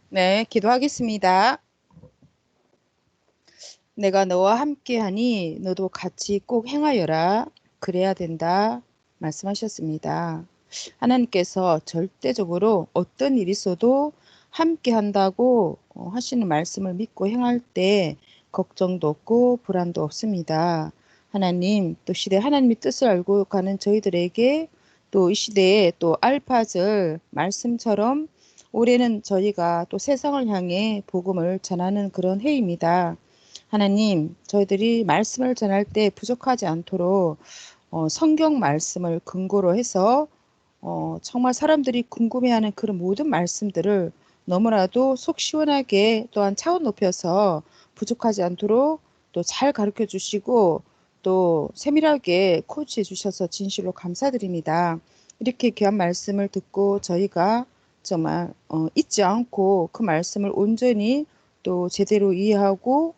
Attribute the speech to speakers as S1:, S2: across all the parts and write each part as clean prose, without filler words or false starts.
S1: 네, 기도하겠습니다. 내가 너와 함께하니 너도 같이 꼭 행하여라. 그래야 된다. 말씀하셨습니다. 하나님께서 절대적으로 어떤 일이 있어도 함께한다고 하시는 말씀을 믿고 행할 때 걱정도 없고 불안도 없습니다. 하나님, 또 시대 하나님의 뜻을 알고 가는 저희들에게 또 이 시대에 또 알파절 말씀처럼 올해는 저희가 또 세상을 향해 복음을 전하는 그런 해입니다. 하나님, 저희들이 말씀을 전할 때 부족하지 않도록 성경 말씀을 근거로 해서 정말 사람들이 궁금해하는 그런 모든 말씀들을 너무나도 속 시원하게 또한 차원 높여서 부족하지 않도록 또 잘 가르쳐 주시고 또 세밀하게 코치해 주셔서 진실로 감사드립니다. 이렇게 귀한 말씀을 듣고 저희가 정말 잊지 않고 그 말씀을 온전히 또 제대로 이해하고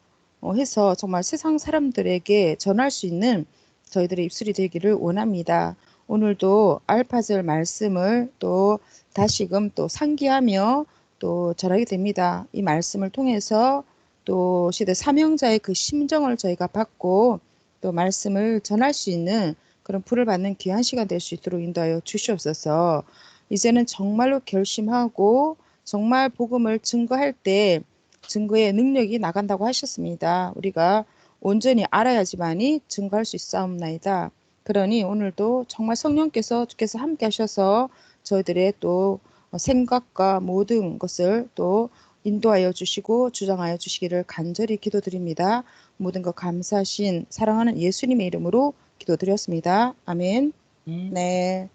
S1: 해서 정말 세상 사람들에게 전할 수 있는 저희들의 입술이 되기를 원합니다. 오늘도 알파절 말씀을 또 다시금 또 상기하며 또 전하게 됩니다. 이 말씀을 통해서 또 시대 사명자의 그 심정을 저희가 받고 또 말씀을 전할 수 있는 그런 불을 받는 귀한 시간 될 수 있도록 인도하여 주시옵소서. 이제는 정말로 결심하고 정말 복음을 증거할 때 증거의 능력이 나간다고 하셨습니다. 우리가 온전히 알아야지만이 증거할 수 있사옵나이다. 그러니 오늘도 정말 성령께서 주께서 함께 하셔서 저희들의 또 생각과 모든 것을 또 인도하여 주시고 주장하여 주시기를 간절히 기도드립니다. 모든 것 감사하신 사랑하는 예수님의 이름으로 기도드렸습니다. 아멘. 네.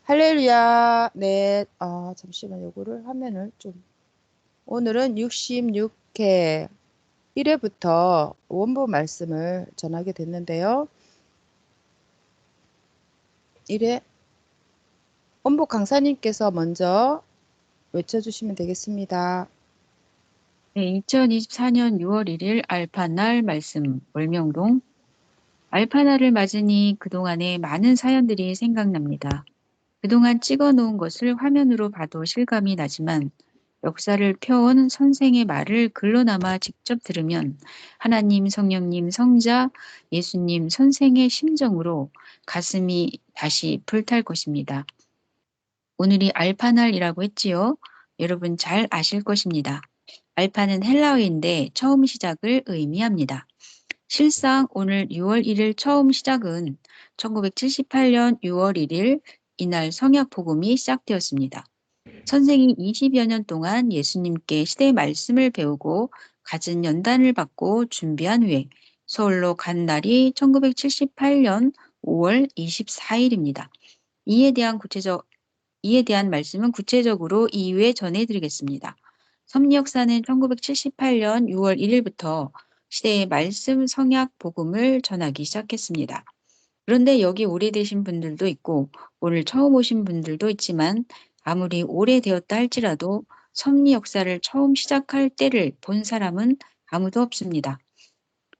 S1: 할렐루야. 네. 잠시만 요거를 화면을 좀. 오늘은 66회 1회부터 원본 말씀을 전하게 됐는데요. 1회 원복 강사님께서 먼저 외쳐주시면 되겠습니다.
S2: 네, 2024년 6월 1일 알파날 말씀 월명동. 알파날을 맞으니 그동안의 많은 사연들이 생각납니다. 그동안 찍어놓은 것을 화면으로 봐도 실감이 나지만 역사를 펴온 선생의 말을 글로나마 직접 들으면 하나님, 성령님, 성자, 예수님, 선생의 심정으로 가슴이 다시 불탈 것입니다. 오늘이 알파날이라고 했지요. 여러분 잘 아실 것입니다. 알파는 헬라어인데 처음 시작을 의미합니다. 실상 오늘 6월 1일 처음 시작은 1978년 6월 1일 이날 성약 복음이 시작되었습니다. 선생이 20여 년 동안 예수님께 시대의 말씀을 배우고 갖은 연단을 받고 준비한 후에 서울로 간 날이 1978년 5월 24일입니다. 이에 대한 말씀은 구체적으로 이후에 전해드리겠습니다. 섭리 역사는 1978년 6월 1일부터 시대의 말씀 성약 복음을 전하기 시작했습니다. 그런데 여기 오래되신 분들도 있고 오늘 처음 오신 분들도 있지만 아무리 오래되었다 할지라도 섭리 역사를 처음 시작할 때를 본 사람은 아무도 없습니다.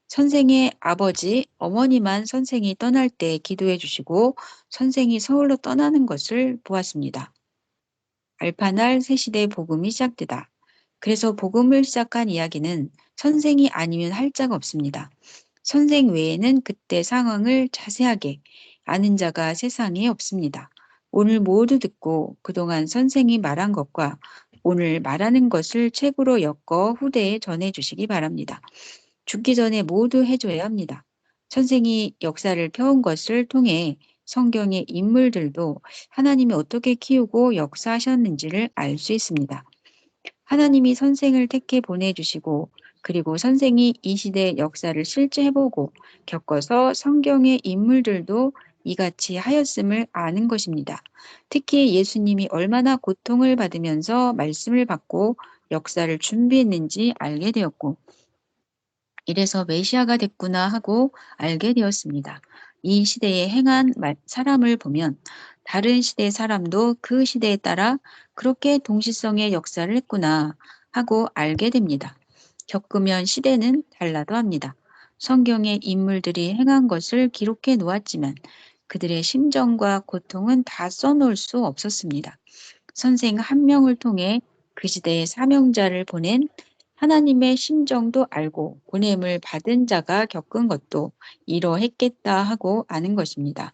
S2: 선생의 아버지, 어머니만 선생이 떠날 때 기도해 주시고 선생이 서울로 떠나는 것을 보았습니다. 알파날 새시대 복음이 시작되다. 그래서 복음을 시작한 이야기는 선생이 아니면 할 자가 없습니다. 선생 외에는 그때 상황을 자세하게 아는 자가 세상에 없습니다. 오늘 모두 듣고 그동안 선생이 말한 것과 오늘 말하는 것을 책으로 엮어 후대에 전해주시기 바랍니다. 죽기 전에 모두 해줘야 합니다. 선생이 역사를 펴온 것을 통해 성경의 인물들도 하나님이 어떻게 키우고 역사하셨는지를 알 수 있습니다. 하나님이 선생을 택해 보내주시고 그리고 선생이 이 시대의 역사를 실제 해보고 겪어서 성경의 인물들도 이같이 하였음을 아는 것입니다. 특히 예수님이 얼마나 고통을 받으면서 말씀을 받고 역사를 준비했는지 알게 되었고 이래서 메시아가 됐구나 하고 알게 되었습니다. 이 시대에 행한 사람을 보면 다른 시대 사람도 그 시대에 따라 그렇게 동시성의 역사를 했구나 하고 알게 됩니다. 겪으면 시대는 달라도 합니다. 성경의 인물들이 행한 것을 기록해 놓았지만 그들의 심정과 고통은 다 써놓을 수 없었습니다. 선생 한 명을 통해 그 시대의 사명자를 보낸 하나님의 심정도 알고 보냄을 받은 자가 겪은 것도 이러했겠다 하고 아는 것입니다.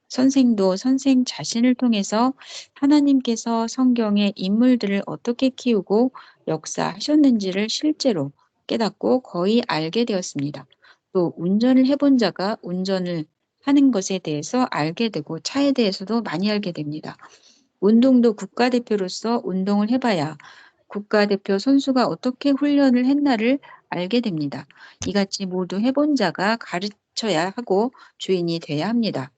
S2: 선생도 선생 자신을 통해서 하나님께서 성경의 인물들을 어떻게 키우고 역사하셨는지를 실제로 깨닫고 거의 알게 되었습니다. 또 운전을 해본 자가 운전을 하는 것에 대해서 알게 되고 차에 대해서도 많이 알게 됩니다. 운동도 국가대표로서 운동을 해봐야 국가대표 선수가 어떻게 훈련을 했나를 알게 됩니다. 이같이 모두 해본 자가 가르쳐야 하고 주인이 돼야 합니다.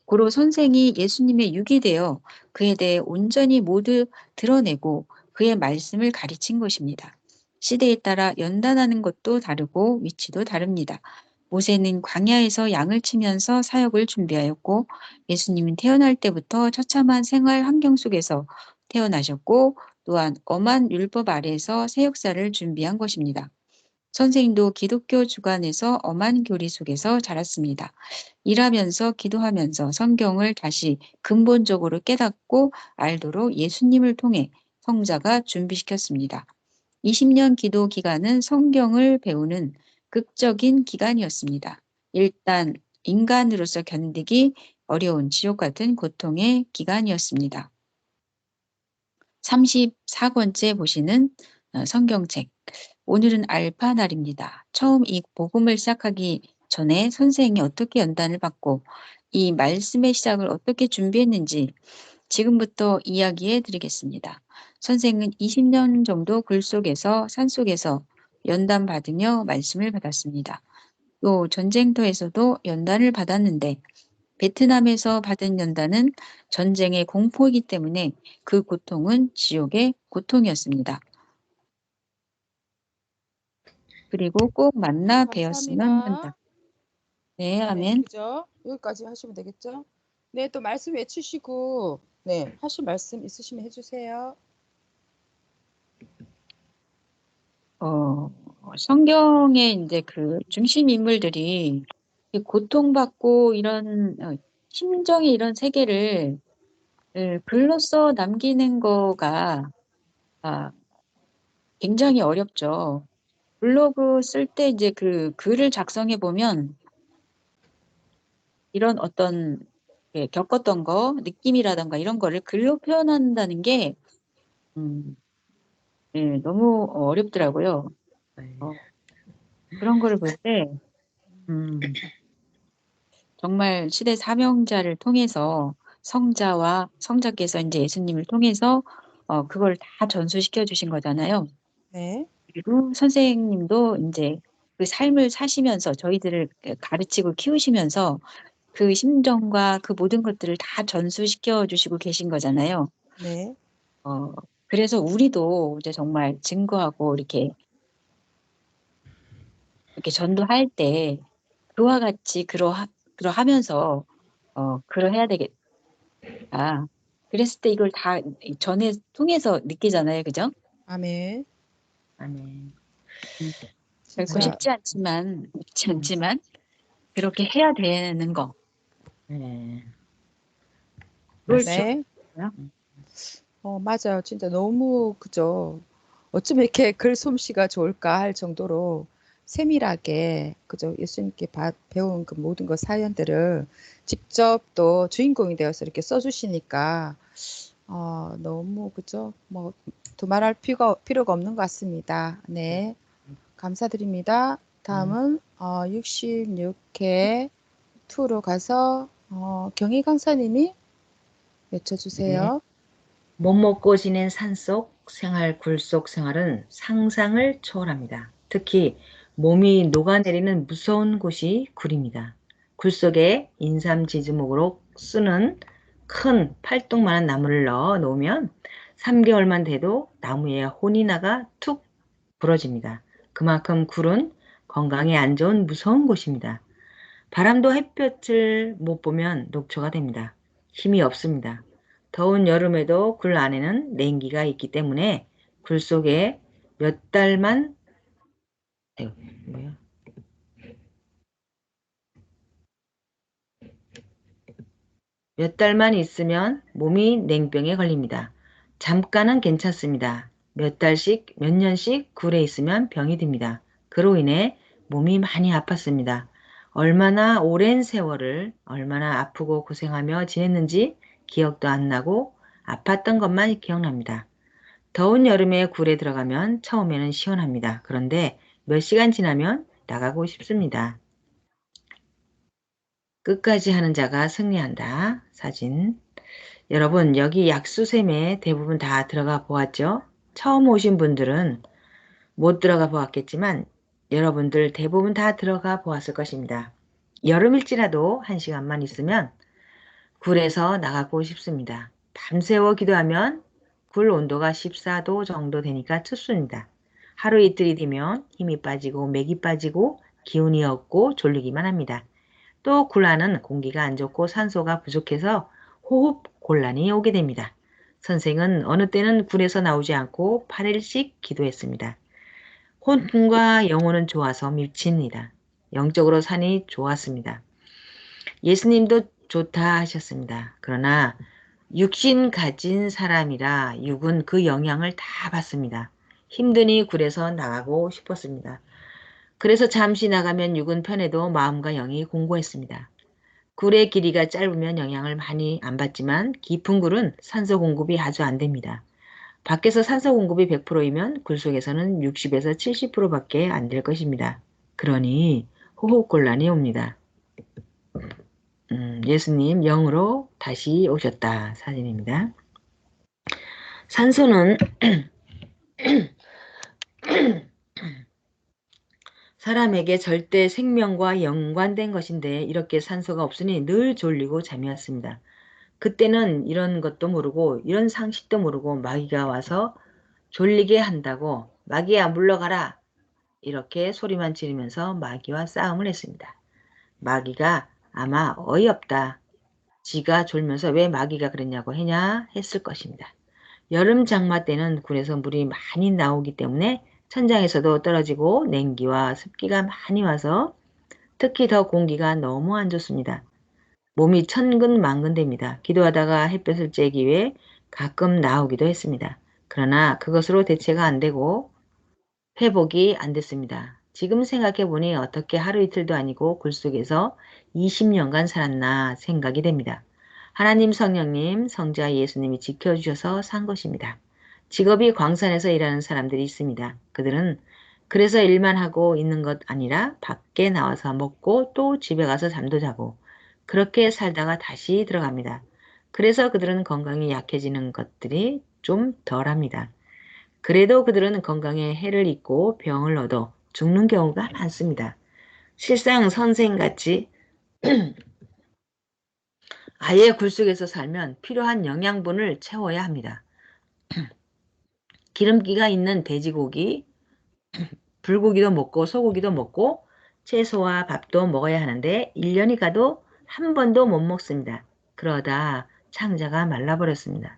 S2: 고로 선생이 예수님의 육이 되어 그에 대해 온전히 모두 드러내고 그의 말씀을 가르친 것입니다. 시대에 따라 연단하는 것도 다르고 위치도 다릅니다. 모세는 광야에서 양을 치면서 사역을 준비하였고 예수님은 태어날 때부터 처참한 생활 환경 속에서 태어나셨고 또한 엄한 율법 아래에서 새 역사를 준비한 것입니다. 선생님도 기독교 주관에서 엄한 교리 속에서 자랐습니다. 일하면서 기도하면서 성경을 다시 근본적으로 깨닫고 알도록 예수님을 통해 성자가 준비시켰습니다. 20년 기도 기간은 성경을 배우는 극적인 기간이었습니다. 일단 인간으로서 견디기 어려운 지옥 같은 고통의 기간이었습니다. 34권째 보시는 성경책. 오늘은 알파 날입니다. 처음 이 복음을 시작하기 전에 선생이 어떻게 연단을 받고 이 말씀의 시작을 어떻게 준비했는지 지금부터 이야기해 드리겠습니다. 선생은 20년 정도 글 속에서 산 속에서 연단 받으며 말씀을 받았습니다. 또 전쟁터에서도 연단을 받았는데 베트남에서 받은 연단은 전쟁의 공포이기 때문에 그 고통은 지옥의 고통이었습니다. 그리고 꼭 만나 뵈었으면 한다.
S1: 감사합니다.
S2: 네,
S1: 네,
S2: 아멘.
S1: 그죠? 여기까지 하시면 되겠죠? 네, 또 말씀 외치시고, 네, 하실 말씀 있으시면 해주세요.
S2: 어, 성경의 이제 그 중심 인물들이 이 고통받고 이런 심정의 이런 세계를 글로써 남기는 거가 아, 굉장히 어렵죠. 블로그 쓸 때 이제 그 글을 작성해 보면 이런 어떤 겪었던 거, 느낌이라던가 이런 거를 글로 표현한다는 게 너무 어렵더라고요. 어, 그런 거를 볼 때 정말 시대 사명자를 통해서 성자와 성자께서 이제 예수님을 통해서 그걸 다 전수시켜 주신 거잖아요.
S1: 네,
S2: 그리고 선생님도 이제 그 삶을 사시면서 저희들을 가르치고 키우시면서 그 심정과 그 모든 것들을 다 전수시켜 주시고 계신 거잖아요.
S1: 네,
S2: 어, 그래서 우리도 이제 정말 증거하고 이렇게 전도할 때 그와 같이 그러하면서 그러해야 되겠다. 그랬을 때 이걸 다 전에 통해서 느끼잖아요. 그죠?
S1: 아멘.
S3: 아멘.
S2: 음, 결코
S1: 진짜,
S2: 쉽지 않지만 그렇게 해야 되는 거.
S3: 네.
S2: 그걸
S1: 네,
S2: 기억해요.
S1: 맞아요. 진짜 너무, 그죠? 어쩌면 이렇게 글 솜씨가 좋을까 할 정도로 세밀하게, 그죠? 예수님께 배운 그 모든 그 사연들을 직접 또 주인공이 되어서 이렇게 써주시니까, 너무, 그죠? 뭐, 두말할 필요가 없는 것 같습니다. 네. 감사드립니다. 다음은 66회 2로 가서 경희 강사님이
S3: 네.
S1: 외쳐주세요.
S3: 못 먹고 지낸 산속 생활, 굴속 생활은 상상을 초월합니다. 특히 몸이 녹아내리는 무서운 곳이 굴입니다. 굴 속에 인삼 지지목으로 쓰는 큰 팔뚝만한 나무를 넣어 놓으면 3개월만 돼도 나무에 혼이 나가 툭 부러집니다. 그만큼 굴은 건강에 안 좋은 무서운 곳입니다. 바람도 햇볕을 못 보면 녹초가 됩니다. 힘이 없습니다. 더운 여름에도 굴 안에는 냉기가 있기 때문에 굴 속에 몇 달만 아이고, 뭐야? 몇 달만 있으면 몸이 냉병에 걸립니다. 잠깐은 괜찮습니다. 몇 달씩, 몇 년씩 굴에 있으면 병이 듭니다. 그로 인해 몸이 많이 아팠습니다. 얼마나 오랜 세월을 얼마나 아프고 고생하며 지냈는지 기억도 안 나고 아팠던 것만 기억납니다. 더운 여름에 굴에 들어가면 처음에는 시원합니다. 그런데 몇 시간 지나면 나가고 싶습니다. 끝까지 하는 자가 승리한다. 사진. 여러분, 여기 약수샘에 대부분 다 들어가 보았죠? 처음 오신 분들은 못 들어가 보았겠지만 여러분들 대부분 다 들어가 보았을 것입니다. 여름일지라도 1시간만 있으면 굴에서 나가고 싶습니다. 밤새워 기도하면 굴 온도가 14도 정도 되니까 춥습니다. 하루 이틀이 되면 힘이 빠지고 맥이 빠지고 기운이 없고 졸리기만 합니다. 또 굴 안은 공기가 안 좋고 산소가 부족해서 호흡 곤란이 오게 됩니다. 선생은 어느 때는 굴에서 나오지 않고 8일씩 기도했습니다. 혼과 영혼은 좋아서 미칩니다. 영적으로 산이 좋았습니다. 예수님도 좋다 하셨습니다. 그러나 육신 가진 사람이라 육은 그 영향을 다 받습니다. 힘드니 굴에서 나가고 싶었습니다. 그래서 잠시 나가면 육은 편해도 마음과 영이 공고했습니다. 굴의 길이가 짧으면 영향을 많이 안 받지만 깊은 굴은 산소 공급이 아주 안 됩니다. 밖에서 산소 공급이 100%이면 굴 속에서는 60에서 70%밖에 안 될 것입니다. 그러니 호흡 곤란이 옵니다. 예수님 영으로 다시 오셨다 사진입니다. 산소는 사람에게 절대 생명과 연관된 것인데 이렇게 산소가 없으니 늘 졸리고 잠이 왔습니다. 그때는 이런 것도 모르고 이런 상식도 모르고 마귀가 와서 졸리게 한다고 마귀야 물러가라 이렇게 소리만 지르면서 마귀와 싸움을 했습니다. 마귀가 아마 어이없다. 지가 졸면서 왜 마귀가 그랬냐고 했냐 했을 것입니다. 여름 장마 때는 굴에서 물이 많이 나오기 때문에 천장에서도 떨어지고 냉기와 습기가 많이 와서 특히 더 공기가 너무 안 좋습니다. 몸이 천근만근됩니다. 기도하다가 햇볕을 쬐기 위해 가끔 나오기도 했습니다. 그러나 그것으로 대체가 안 되고 회복이 안 됐습니다. 지금 생각해보니 어떻게 하루 이틀도 아니고 굴 속에서 20년간 살았나 생각이 됩니다. 하나님 성령님, 성자 예수님이 지켜주셔서 산 것입니다. 직업이 광산에서 일하는 사람들이 있습니다. 그들은 그래서 일만 하고 있는 것 아니라 밖에 나와서 먹고 또 집에 가서 잠도 자고 그렇게 살다가 다시 들어갑니다. 그래서 그들은 건강이 약해지는 것들이 좀 덜합니다. 그래도 그들은 건강에 해를 입고 병을 얻어 죽는 경우가 많습니다. 실상 선생같이 아예 굴 속에서 살면 필요한 영양분을 채워야 합니다. 기름기가 있는 돼지고기, 불고기도 먹고 소고기도 먹고 채소와 밥도 먹어야 하는데 1년이 가도 한 번도 못 먹습니다. 그러다 창자가 말라버렸습니다.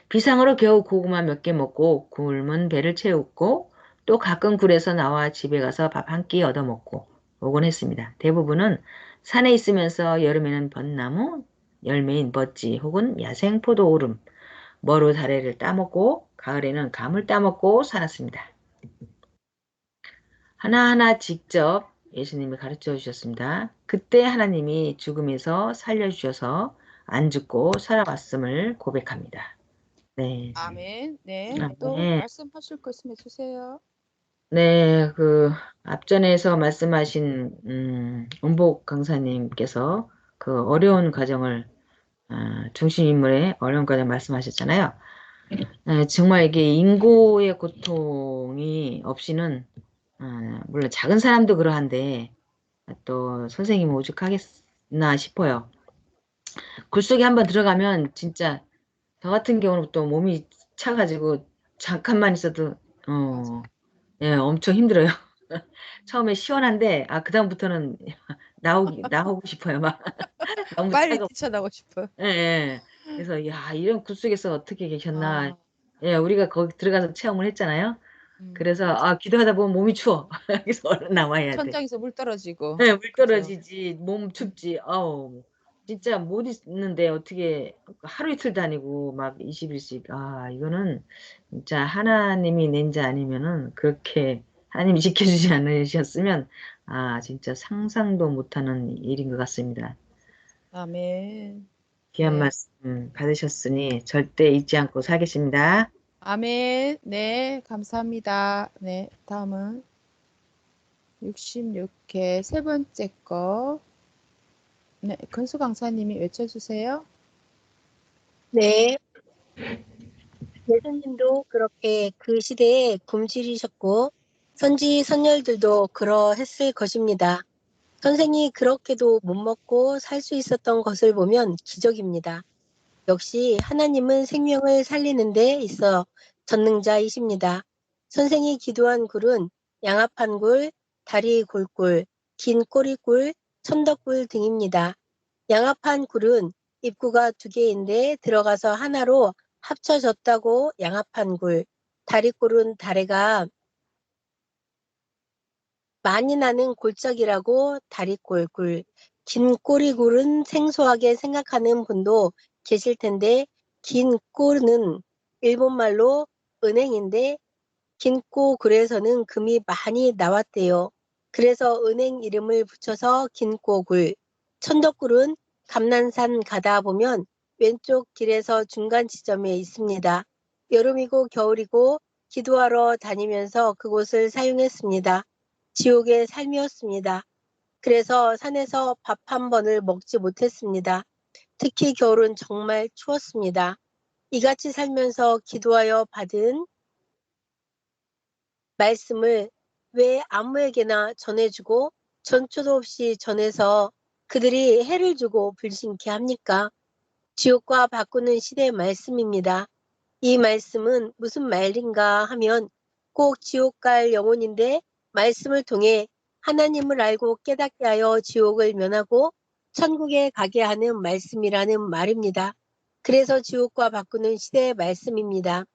S3: 비상으로 겨우 고구마 몇 개 먹고 굶은 배를 채우고 또 가끔 굴에서 나와 집에 가서 밥 한 끼 얻어먹고 오곤 했습니다. 대부분은 산에 있으면서 여름에는 벚나무, 열매인 멋지 혹은 야생 포도 오름, 머루 다래를 따먹고 가을에는 감을 따먹고 살았습니다. 하나하나 직접 예수님이 가르쳐 주셨습니다. 그때 하나님이 죽음에서 살려주셔서 안 죽고 살아왔음을 고백합니다. 네.
S1: 아멘. 네.
S3: 아,
S1: 또
S3: 네.
S1: 말씀하실 거 있으면 해주세요.
S3: 네, 앞전에서 말씀하신, 은복 강사님께서 그 어려운 과정을, 중심인물의 어려운 과정 말씀하셨잖아요. 정말 이게 인고의 고통이 없이는, 물론 작은 사람도 그러한데, 또 선생님은 오죽하겠나 싶어요. 굴 속에 한번 들어가면 진짜 저 같은 경우는 또 몸이 차가지고 잠깐만 있어도,
S1: 맞아.
S3: 예, 엄청 힘들어요. 처음에 시원한데, 그다음부터는 나오고 싶어요. 막, 너무
S1: 빨리
S3: 차가워.
S1: 뛰쳐나오고 싶어.
S3: 예, 예. 그래서, 야, 이런 굴 속에서 어떻게 계셨나.
S1: 아,
S3: 예, 우리가 거기 들어가서 체험을 했잖아요. 그래서,
S1: 맞아.
S3: 기도하다 보면 몸이 추워. 그래서 얼른 나와야 돼.
S1: 천장에서 물 떨어지고.
S3: 예, 물
S1: 그죠?
S3: 떨어지지, 몸 춥지, 아우. 진짜 못 있는데 어떻게 하루 이틀 다니고 막 20일씩. 아, 이거는 진짜 하나님이 낸 자 아니면은 그렇게 하나님이 지켜주지 않으셨으면 아, 진짜 상상도 못하는 일인 것 같습니다.
S1: 아멘.
S3: 귀한
S1: 네.
S3: 말씀 받으셨으니 절대 잊지 않고 살겠습니다.
S1: 아멘. 네, 감사합니다. 네, 다음은 66회 세 번째 거. 네, 근수 강사님이 외쳐주세요.
S4: 네, 예수님도 그렇게 그 시대에 굶주리셨고 선지 선열들도 그러했을 것입니다. 선생이 그렇게도 못 먹고 살 수 있었던 것을 보면 기적입니다. 역시 하나님은 생명을 살리는 데 있어 전능자이십니다. 선생이 기도한 굴은 양압한 굴, 다리 골굴, 긴 꼬리굴, 천덕굴 등입니다. 양압한 굴은 입구가 두 개인데 들어가서 하나로 합쳐졌다고 양압한 굴, 다리꼴은 다래가 많이 나는 골짜기라고 다리꼴 굴, 긴 꼬리굴은 생소하게 생각하는 분도 계실 텐데 긴 꼴은 일본말로 은행인데 긴 꼬굴에서는 금이 많이 나왔대요. 그래서 은행 이름을 붙여서 긴꼬굴. 천덕굴은 감난산 가다 보면 왼쪽 길에서 중간 지점에 있습니다. 여름이고 겨울이고 기도하러 다니면서 그곳을 사용했습니다. 지옥의 삶이었습니다. 그래서 산에서 밥 한 번을 먹지 못했습니다. 특히 겨울은 정말 추웠습니다. 이같이 살면서 기도하여 받은 말씀을 왜 아무에게나 전해주고 전초도 없이 전해서 그들이 해를 주고 불신케 합니까? 지옥과 바꾸는 시대의 말씀입니다. 이 말씀은 무슨 말인가 하면 꼭 지옥 갈 영혼인데 말씀을 통해 하나님을 알고 깨닫게 하여 지옥을 면하고 천국에 가게 하는 말씀이라는 말입니다. 그래서 지옥과 바꾸는 시대의 말씀입니다.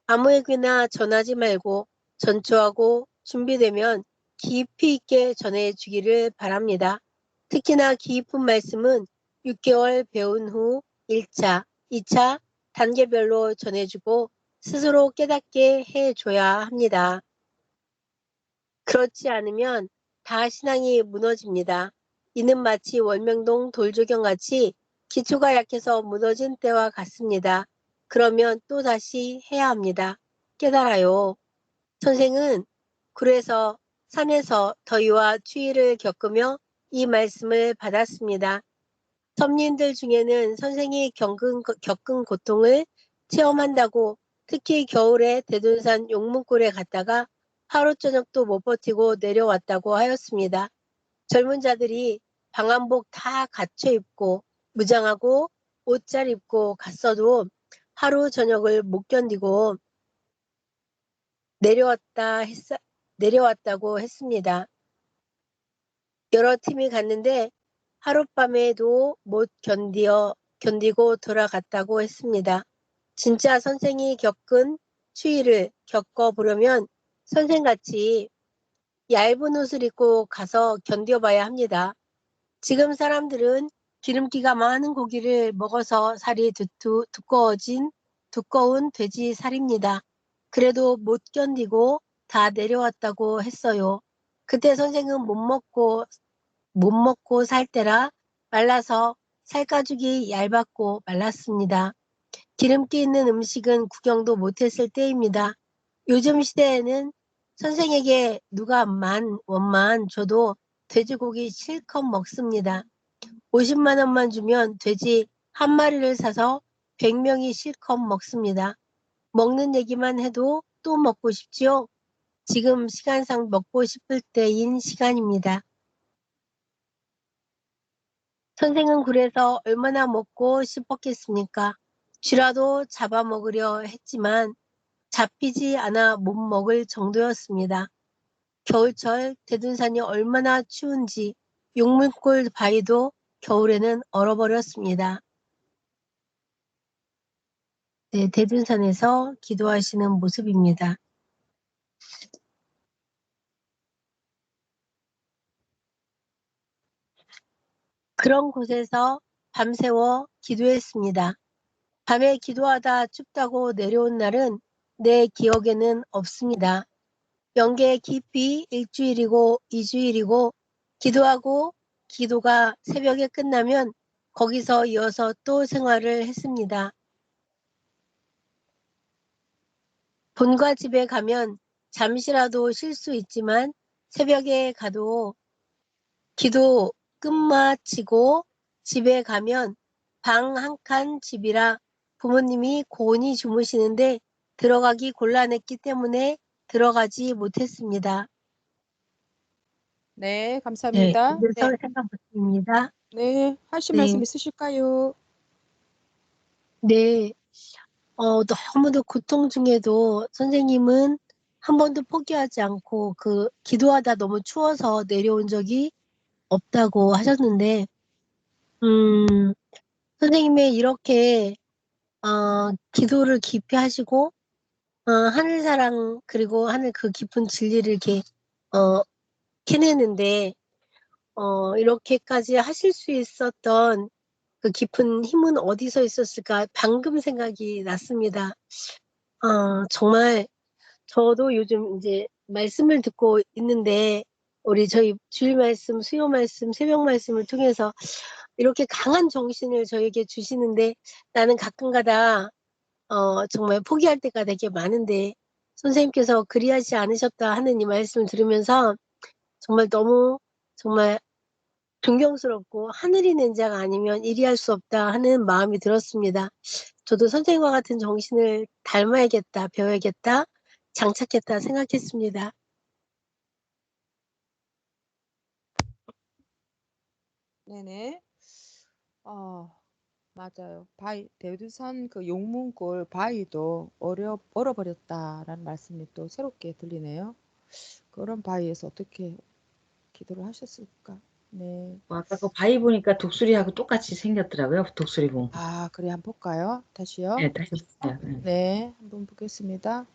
S4: 아무에게나 전하지 말고 전초하고 준비되면 깊이 있게 전해주기를 바랍니다. 특히나 깊은 말씀은 6개월 배운 후 1차, 2차 단계별로 전해주고 스스로 깨닫게 해줘야 합니다. 그렇지 않으면 다 신앙이 무너집니다. 이는 마치 월명동 돌조경같이 기초가 약해서 무너진 때와 같습니다. 그러면 또 다시 해야 합니다. 깨달아요. 선생은 굴에서 산에서 더위와 추위를 겪으며 이 말씀을 받았습니다. 선민들 중에는 선생이 겪은 고통을 체험한다고 특히 겨울에 대둔산 용문골에 갔다가 하루 저녁도 못 버티고 내려왔다고 하였습니다. 젊은 자들이 방한복 다 갖춰 입고 무장하고 옷 잘 입고 갔어도 하루 저녁을 못 견디고 내려왔다고 했습니다. 여러 팀이 갔는데 하룻밤에도 못 견디고 돌아갔다고 했습니다. 진짜 선생이 겪은 추위를 겪어보려면 선생같이 얇은 옷을 입고 가서 견뎌봐야 합니다. 지금 사람들은 기름기가 많은 고기를 먹어서 살이 두꺼운 돼지 살입니다. 그래도 못 견디고 다 내려왔다고 했어요. 그때 선생은 못 먹고 살 때라 말라서 살가죽이 얇았고 말랐습니다. 기름기 있는 음식은 구경도 못했을 때입니다. 요즘 시대에는 선생에게 누가 원만 줘도 돼지고기 실컷 먹습니다. 50만 원만 주면 돼지 한 마리를 사서 100명이 실컷 먹습니다. 먹는 얘기만 해도 또 먹고 싶지요? 지금 시간상 먹고 싶을 때인 시간입니다. 선생은 굴에서 얼마나 먹고 싶었겠습니까? 쥐라도 잡아먹으려 했지만 잡히지 않아 못 먹을 정도였습니다. 겨울철 대둔산이 얼마나 추운지 용문골 바위도 겨울에는 얼어버렸습니다. 네, 대둔산에서 기도하시는 모습입니다. 그런 곳에서 밤새워 기도했습니다. 밤에 기도하다 춥다고 내려온 날은 내 기억에는 없습니다. 명계 깊이 일주일이고 2주일이고 기도하고 기도가 새벽에 끝나면 거기서 이어서 또 생활을 했습니다. 본가 집에 가면 잠시라도 쉴 수 있지만 새벽에 가도 기도 끝마치고 집에 가면 방 한 칸 집이라 부모님이 고온히 주무시는데 들어가기 곤란했기 때문에 들어가지 못했습니다.
S1: 네,
S4: 네,
S1: 감사합니다.
S4: 그래서
S1: 네,
S4: 생각 못입니다.
S1: 네, 하실
S4: 네,
S1: 말씀 있으실까요?
S4: 네, 너무도 고통 중에도 선생님은 한 번도 포기하지 않고 기도하다 너무 추워서 내려온 적이 없다고 하셨는데, 선생님의 이렇게, 기도를 깊이 하시고, 하늘 사랑, 그리고 하늘 그 깊은 진리를 이렇게, 캐내는데, 이렇게까지 하실 수 있었던 그 깊은 힘은 어디서 있었을까? 방금 생각이 났습니다. 정말 저도 요즘 이제 말씀을 듣고 있는데, 우리 저희 주일 말씀, 수요 말씀, 새벽 말씀을 통해서 이렇게 강한 정신을 저에게 주시는데 나는 가끔가다 정말 포기할 때가 되게 많은데 선생님께서 그리하지 않으셨다 하는 이 말씀을 들으면서 정말 너무 정말 존경스럽고 하늘이 낸 자가 아니면 이리할 수 없다 하는 마음이 들었습니다. 저도 선생님과 같은 정신을 닮아야겠다, 배워야겠다, 장착했다 생각했습니다.
S1: 네네. 맞아요. 대두산 그 용문골 바위도 얼어버렸다라는 말씀이 또 새롭게 들리네요. 그런 바위에서 어떻게 기도를 하셨을까? 네.
S3: 아까 그 바위 보니까 독수리하고 똑같이 생겼더라고요. 독수리봉.
S1: 그래 한번 볼까요? 다시요.
S3: 네, 다시 보세요. 네.
S1: 네, 한번 보겠습니다.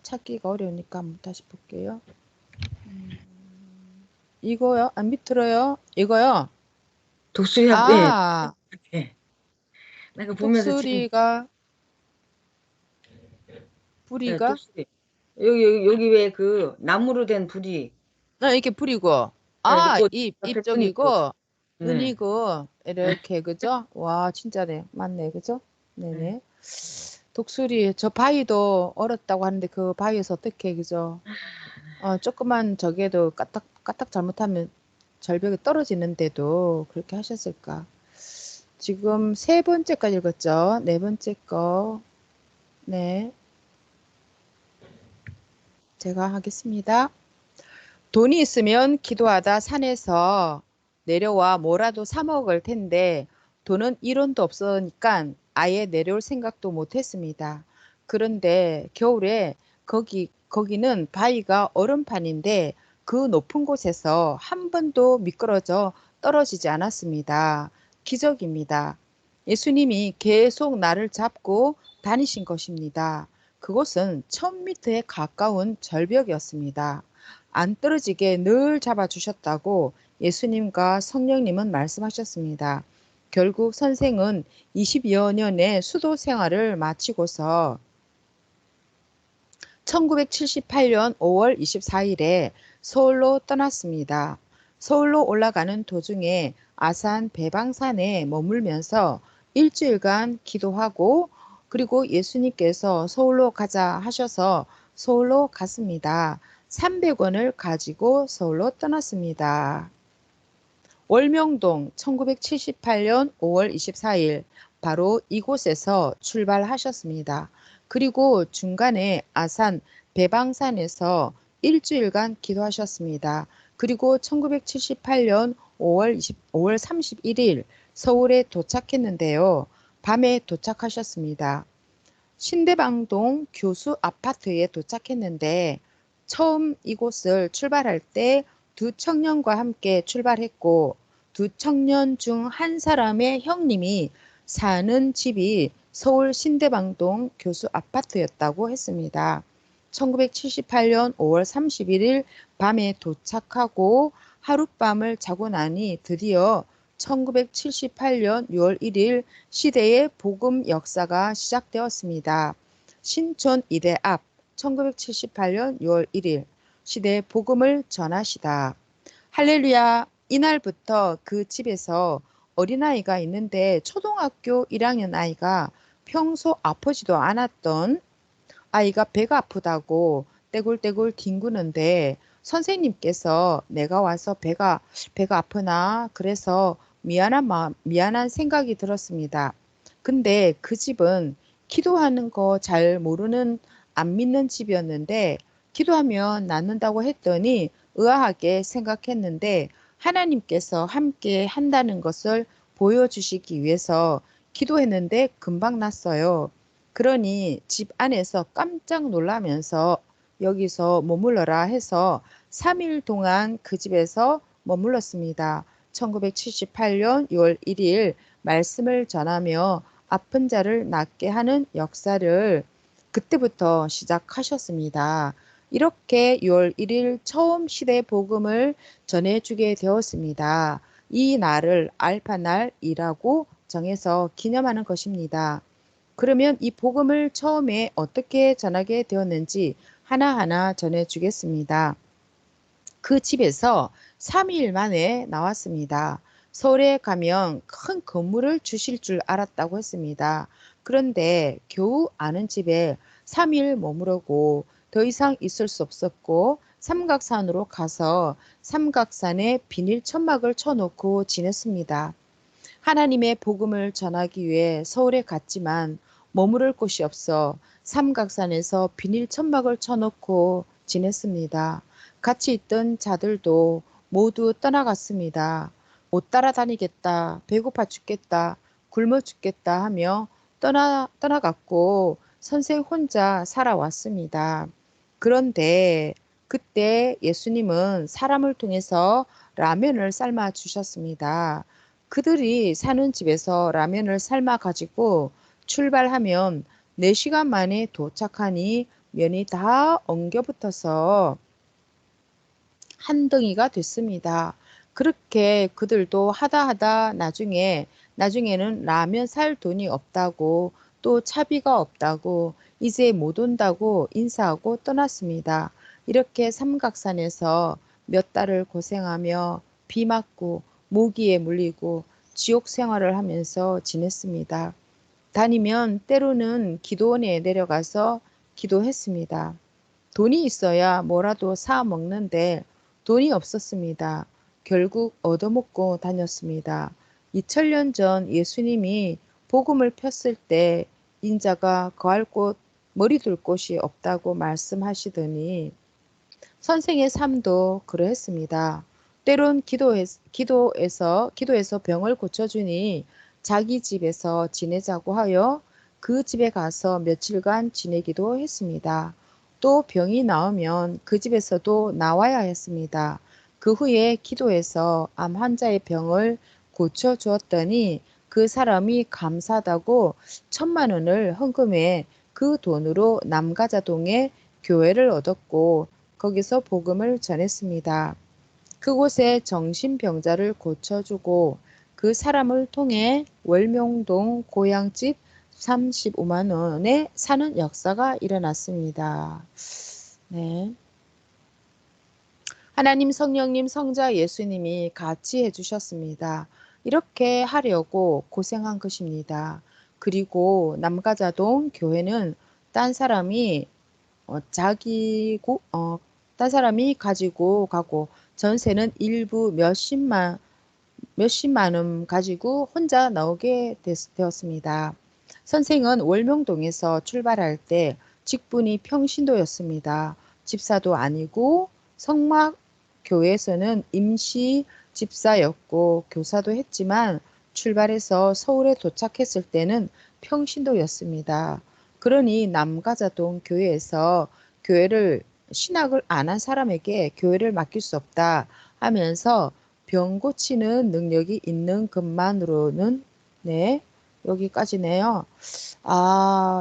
S1: 찾기가 어려우니까 한번 다시 볼게요. 이거요? 밑으로요? 이거요?
S3: 독수리하고, 네, 네. 내가 보면서 지금,
S1: 독수리가,
S3: 네,
S1: 부리가,
S3: 독수리. 여기 왜 그 나무로 된 불이,
S1: 이렇게 부리고,
S3: 네, 그리고 옆에 끈 있고,
S1: 입쪽이고,
S3: 네,
S1: 은이고,
S3: 네,
S1: 이렇게, 그죠? 와, 진짜네. 맞네, 그죠?
S3: 네.
S1: 네네. 독수리, 저 바위도 얼었다고 하는데 그 바위에서 어떻게, 그죠? 조그만 저게도 까딱 잘못하면 절벽에 떨어지는데도 그렇게 하셨을까? 지금 세 번째까지 읽었죠? 네 번째 거. 네. 제가 하겠습니다. 돈이 있으면 기도하다 산에서 내려와 뭐라도 사 먹을 텐데 돈은 1원도 없으니까 아예 내려올 생각도 못 했습니다. 그런데 겨울에 거기는 바위가 얼음판인데 그 높은 곳에서 한 번도 미끄러져 떨어지지 않았습니다. 기적입니다. 예수님이 계속 나를 잡고 다니신 것입니다. 그곳은 1000m에 가까운 절벽이었습니다. 안 떨어지게 늘 잡아주셨다고 예수님과 성령님은 말씀하셨습니다. 결국 선생은 20여 년의 수도 생활을 마치고서 1978년 5월 24일에 서울로 떠났습니다. 서울로 올라가는 도중에 아산 배방산에 머물면서 일주일간 기도하고 그리고 예수님께서 서울로 가자 하셔서 서울로 갔습니다. 300원을 가지고 서울로 떠났습니다. 월명동 1978년 5월 24일 바로 이곳에서 출발하셨습니다. 그리고 중간에 아산 배방산에서 일주일간 기도하셨습니다. 그리고 1978년 5월 31일 서울에 도착했는데요. 밤에 도착하셨습니다. 신대방동 교수 아파트에 도착했는데 처음 이곳을 출발할 때 두 청년과 함께 출발했고 두 청년 중 한 사람의 형님이 사는 집이 서울 신대방동 교수 아파트였다고 했습니다. 1978년 5월 31일 밤에 도착하고 하룻밤을 자고 나니 드디어 1978년 6월 1일 시대의 복음 역사가 시작되었습니다. 신촌 이대 앞 1978년 6월 1일 시대의 복음을 전하시다. 할렐루야. 이날부터 그 집에서 어린아이가 있는데 초등학교 1학년 아이가 평소 아프지도 않았던 아이가 배가 아프다고 떼굴떼굴 뒹구는데 선생님께서 내가 와서 배가 아프나 그래서 미안한 생각이 들었습니다. 근데 그 집은 기도하는 거 잘 모르는 안 믿는 집이었는데 기도하면 낫는다고 했더니 의아하게 생각했는데 하나님께서 함께 한다는 것을 보여주시기 위해서 기도했는데 금방 났어요. 그러니 집 안에서 깜짝 놀라면서 여기서 머물러라 해서 3일 동안 그 집에서 머물렀습니다. 1978년 6월 1일 말씀을 전하며 아픈 자를 낫게 하는 역사를 그때부터 시작하셨습니다. 이렇게 6월 1일 처음 시대 복음을 전해주게 되었습니다. 이 날을 알파날이라고 정해서 기념하는 것입니다. 그러면 이 복음을 처음에 어떻게 전하게 되었는지 하나하나 전해주겠습니다. 그 집에서 3일 만에 나왔습니다. 서울에 가면 큰 건물을 주실 줄 알았다고 했습니다. 그런데 겨우 아는 집에 3일 머무르고 더 이상 있을 수 없었고 삼각산으로 가서 삼각산에 비닐 천막을 쳐놓고 지냈습니다. 하나님의 복음을 전하기 위해 서울에 갔지만 머무를 곳이 없어 삼각산에서 비닐 천막을 쳐놓고 지냈습니다. 같이 있던 자들도 모두 떠나갔습니다. 못 따라다니겠다, 배고파 죽겠다, 굶어 죽겠다 하며 떠나갔고 선생 혼자 살아왔습니다. 그런데 그때 예수님은 사람을 통해서 라면을 삶아 주셨습니다. 그들이 사는 집에서 라면을 삶아 가지고 출발하면 4시간 만에 도착하니 면이 다 엉겨붙어서 한 덩이가 됐습니다. 그렇게 그들도 하다 나중에는 라면 살 돈이 없다고 또 차비가 없다고 이제 못 온다고 인사하고 떠났습니다. 이렇게 삼각산에서 몇 달을 고생하며 비 맞고 모기에 물리고 지옥 생활을 하면서 지냈습니다. 다니면 때로는 기도원에 내려가서 기도했습니다. 돈이 있어야 뭐라도 사 먹는데 돈이 없었습니다. 결국 얻어먹고 다녔습니다. 2000년 전 예수님이 복음을 폈을 때 인자가 거할 곳, 머리 둘 곳이 없다고 말씀하시더니 선생의 삶도 그러했습니다. 때론 기도에서 병을 고쳐주니 자기 집에서 지내자고 하여 그 집에 가서 며칠간 지내기도 했습니다. 또 병이 나오면 그 집에서도 나와야 했습니다. 그 후에 기도해서 암 환자의 병을 고쳐주었더니 그 사람이 감사하다고 1000만 원을 헌금해 그 돈으로 남가자동에 교회를 얻었고 거기서 복음을 전했습니다. 그곳에 정신병자를 고쳐주고 그 사람을 통해 월명동 고향집 35만 원에 사는 역사가 일어났습니다. 네. 하나님, 성령님, 성자 예수님이 같이 해주셨습니다. 이렇게 하려고 고생한 것입니다. 그리고 남가자동 교회는 딴 사람이 딴 사람이 가지고 가고 전세는 일부 몇십만 원 가지고 혼자 나오게 되었습니다. 선생은 월명동에서 출발할 때 직분이 평신도였습니다. 집사도 아니고 성막교회에서는 임시 집사였고 교사도 했지만 출발해서 서울에 도착했을 때는 평신도였습니다. 그러니 남가자동 교회에서 신학을 안 한 사람에게 교회를 맡길 수 없다 하면서 병 고치는 능력이 있는 것만으로는 네, 여기까지네요.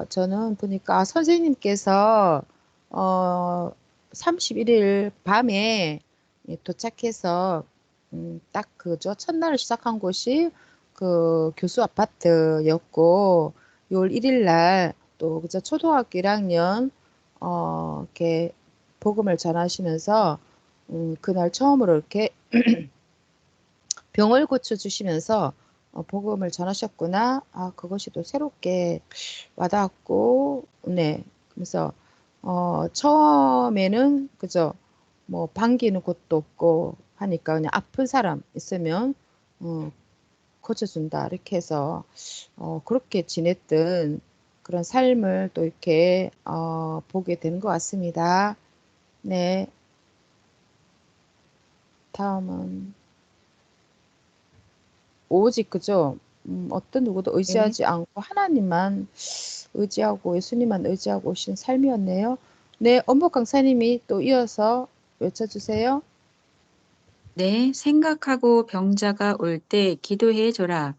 S1: 저는 보니까 선생님께서 31일 밤에 도착해서 딱 그죠. 첫날 시작한 곳이 그 교수 아파트였고 6월 1일 날 또 그저 초등학교 1학년 이렇게 복음을 전하시면서 그날 처음으로 이렇게 병을 고쳐 주시면서 복음을 전하셨구나. 아, 그것이 또 새롭게 와닿았고, 네. 그래서 처음에는 그죠. 뭐 반기는 곳도 없고 하니까 그냥 아픈 사람 있으면 어, 고쳐준다 이렇게 해서 그렇게 지냈던 그런 삶을 또 이렇게 보게 되는 것 같습니다. 네, 다음은 오직 그죠. 어떤 누구도
S2: 네.
S1: 의지하지 않고 하나님만 의지하고 예수님만 의지하고 오신 삶이었네요. 네, 엄복 강사님이 또 이어서 외쳐주세요.
S2: 네, 생각하고 병자가 올 때 기도해 줘라.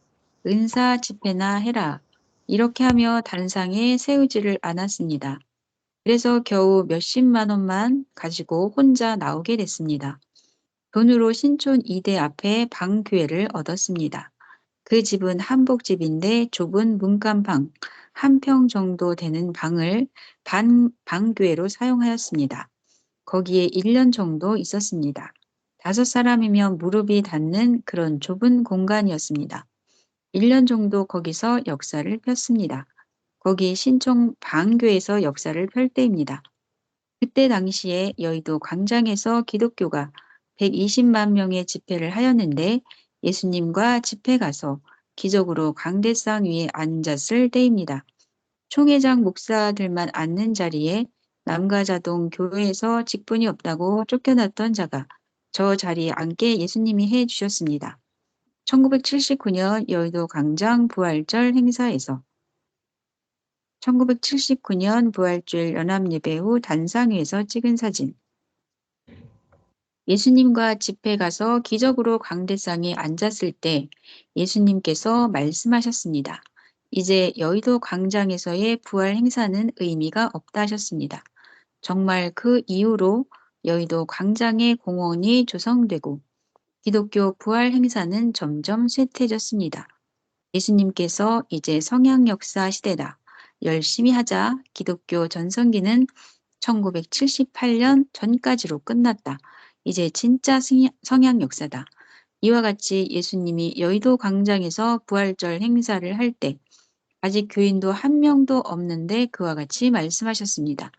S2: 은사 집회나 해라. 이렇게 하며 단상에 세우지를 않았습니다. 그래서 겨우 몇십만 원만 가지고 혼자 나오게 됐습니다. 돈으로 신촌 2대 앞에 방 기회를 얻었습니다. 그 집은 한복집인데 좁은 문간방 한 평 정도 되는 방을 방교회로 사용하였습니다. 거기에 1년 정도 있었습니다. 5사람이면 무릎이 닿는 그런 좁은 공간이었습니다. 1년 정도 거기서 역사를 폈습니다. 거기 신촌 방교에서 역사를 펼 때입니다. 그때 당시에 여의도 광장에서 기독교가 120만 명의 집회를 하였는데 예수님과 집회 가서 기적으로 강대상 위에 앉았을 때입니다. 총회장 목사들만 앉는 자리에 남가자동 교회에서 직분이 없다고 쫓겨났던 자가 저 자리에 앉게 예수님이 해 주셨습니다. 1979년 여의도 광장 부활절 행사에서 1979년 부활주일 연합예배 후 단상위에서 찍은 사진. 예수님과 집회 가서 기적으로 강대상에 앉았을 때 예수님께서 말씀하셨습니다. 이제 여의도 광장에서의 부활 행사는 의미가 없다 하셨습니다. 정말 그 이후로 여의도 광장의 공원이 조성되고 기독교 부활 행사는 점점 쇠퇴해졌습니다. 예수님께서 이제 성양 역사 시대다. 열심히 하자. 기독교 전성기는 1978년 전까지로 끝났다. 이제 진짜 성양 역사다. 이와 같이 예수님이 여의도 광장에서 부활절 행사를 할 때 아직 교인도 한 명도 없는데 그와 같이 말씀하셨습니다.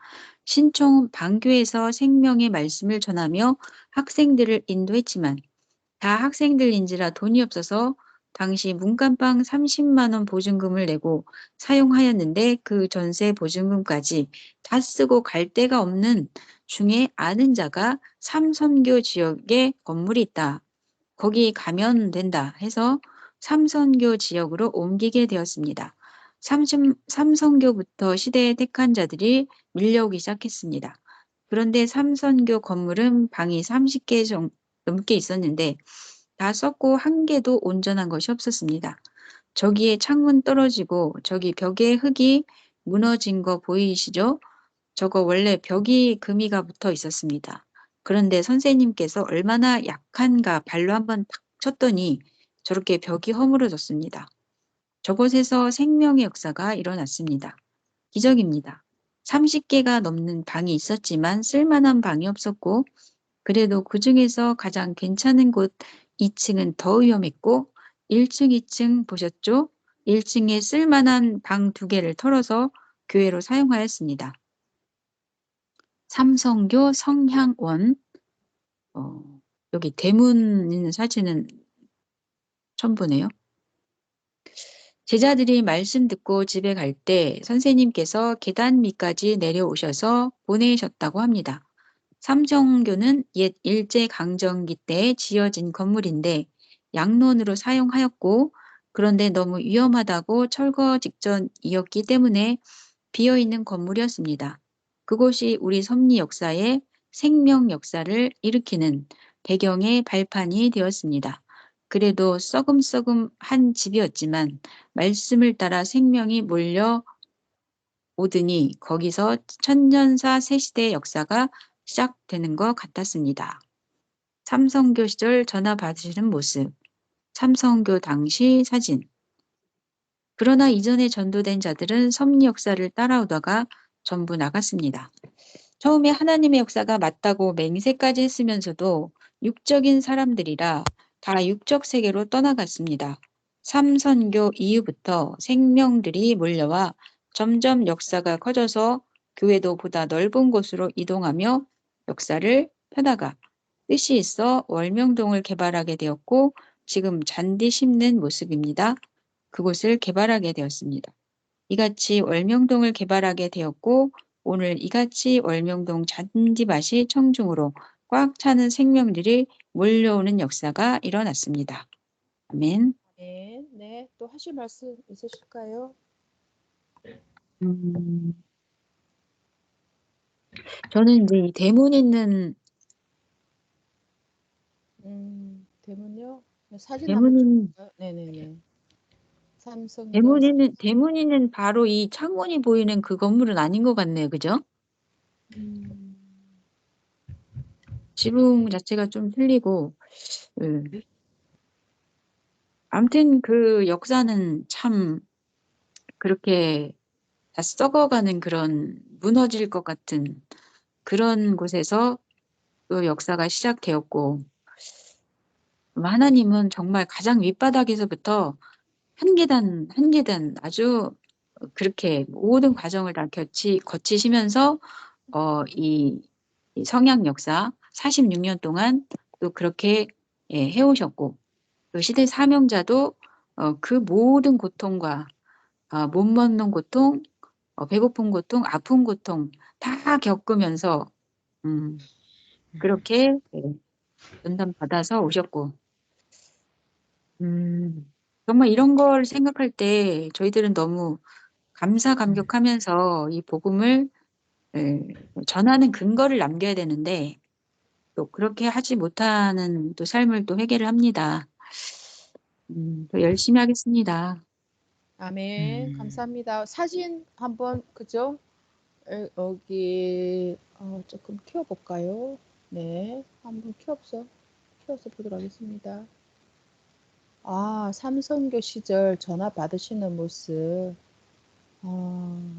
S2: 신촌 방교에서 생명의 말씀을 전하며 학생들을 인도했지만 다 학생들인지라 돈이 없어서 당시 문간방 30만 원 보증금을 내고 사용하였는데 그 전세 보증금까지 다 쓰고 갈 데가 없는 중에 아는 자가 삼선교 지역에 건물이 있다. 거기 가면 된다 해서 삼선교 지역으로 옮기게 되었습니다. 삼선교부터 시대에 택한 자들이 밀려오기 시작했습니다. 그런데 삼선교 건물은 방이 30개 넘게 있었는데 다 썼고 한 개도 온전한 것이 없었습니다. 저기에 창문 떨어지고 저기 벽에 흙이 무너진 거 보이시죠? 저거 원래 벽이 금이가 붙어 있었습니다. 그런데 선생님께서 얼마나 약한가 발로 한번 탁 쳤더니 저렇게 벽이 허물어졌습니다. 저곳에서 생명의 역사가 일어났습니다. 기적입니다. 30개가 넘는 방이 있었지만 쓸만한 방이 없었고 그래도 그중에서 가장 괜찮은 곳 2층은 더 위험했고 1층, 2층 보셨죠? 1층에 쓸만한 방 2개를 털어서 교회로 사용하였습니다. 삼성교 성향원 여기 대문 있는 사진은 처음 보네요. 제자들이 말씀 듣고 집에 갈 때 선생님께서 계단 밑까지 내려오셔서 보내셨다고 합니다. 삼성교는 옛 일제강점기 때 지어진 건물인데 양론으로 사용하였고 그런데 너무 위험하다고 철거 직전이었기 때문에 비어있는 건물이었습니다. 그곳이 우리 섭리 역사의 생명 역사를 일으키는 배경의 발판이 되었습니다. 그래도 썩음썩음한 집이었지만 말씀을 따라 생명이 몰려 오더니 거기서 천년사 새시대의 역사가 시작되는 것 같았습니다. 삼성교 시절 전화 받으시는 모습, 삼성교 당시 사진. 그러나 이전에 전도된 자들은 섭리 역사를 따라오다가 전부 나갔습니다. 처음에 하나님의 역사가 맞다고 맹세까지 했으면서도 육적인 사람들이라 다 육적 세계로 떠나갔습니다. 삼선교 이후부터 생명들이 몰려와 점점 역사가 커져서 교회도 보다 넓은 곳으로 이동하며 역사를 펴다가 뜻이 있어 월명동을 개발하게 되었고 지금 잔디 심는 모습입니다. 그곳을 개발하게 되었습니다. 이같이 월명동을 개발하게 되었고 오늘 이같이 월명동 잔디밭이 청중으로 꽉 차는 생명들이 몰려오는 역사가 일어났습니다. 아멘.
S1: 네, 네. 또 하실 말씀 있으실까요?
S2: 저는 이제 이 대문 있는
S1: 대문요? 사진
S2: 대문
S1: 한번
S2: 있는
S1: 찍을까요? 네네네. 삼성교
S2: 대문 있는 바로 이 창문이 보이는 그 건물은 아닌 것 같네요. 그죠? 지붕 자체가 좀 틀리고 아무튼 그 역사는 참 그렇게 다 썩어가는 그런 무너질 것 같은 그런 곳에서 또 역사가 시작되었고 하나님은 정말 가장 윗바닥에서부터 한 계단 한 계단 아주 그렇게 모든 과정을 다 거치시면서 이 성약 역사 46년 동안 또 그렇게 해오셨고 그 시대 사명자도 그 모든 고통과 못 먹는 고통, 배고픈 고통, 아픈 고통 다 겪으면서 그렇게 연단 받아서 오셨고 정말 이런 걸 생각할 때 저희들은 너무 감사감격하면서 이 복음을 전하는 근거를 남겨야 되는데 또 그렇게 하지 못하는 또 삶을 또 회개를 합니다. 더 열심히 하겠습니다.
S1: 아멘. 감사합니다. 사진 한번 그죠? 여기 조금 키워볼까요? 네, 한번 키워서 보도록 하겠습니다. 삼성교 시절 전화 받으시는 모습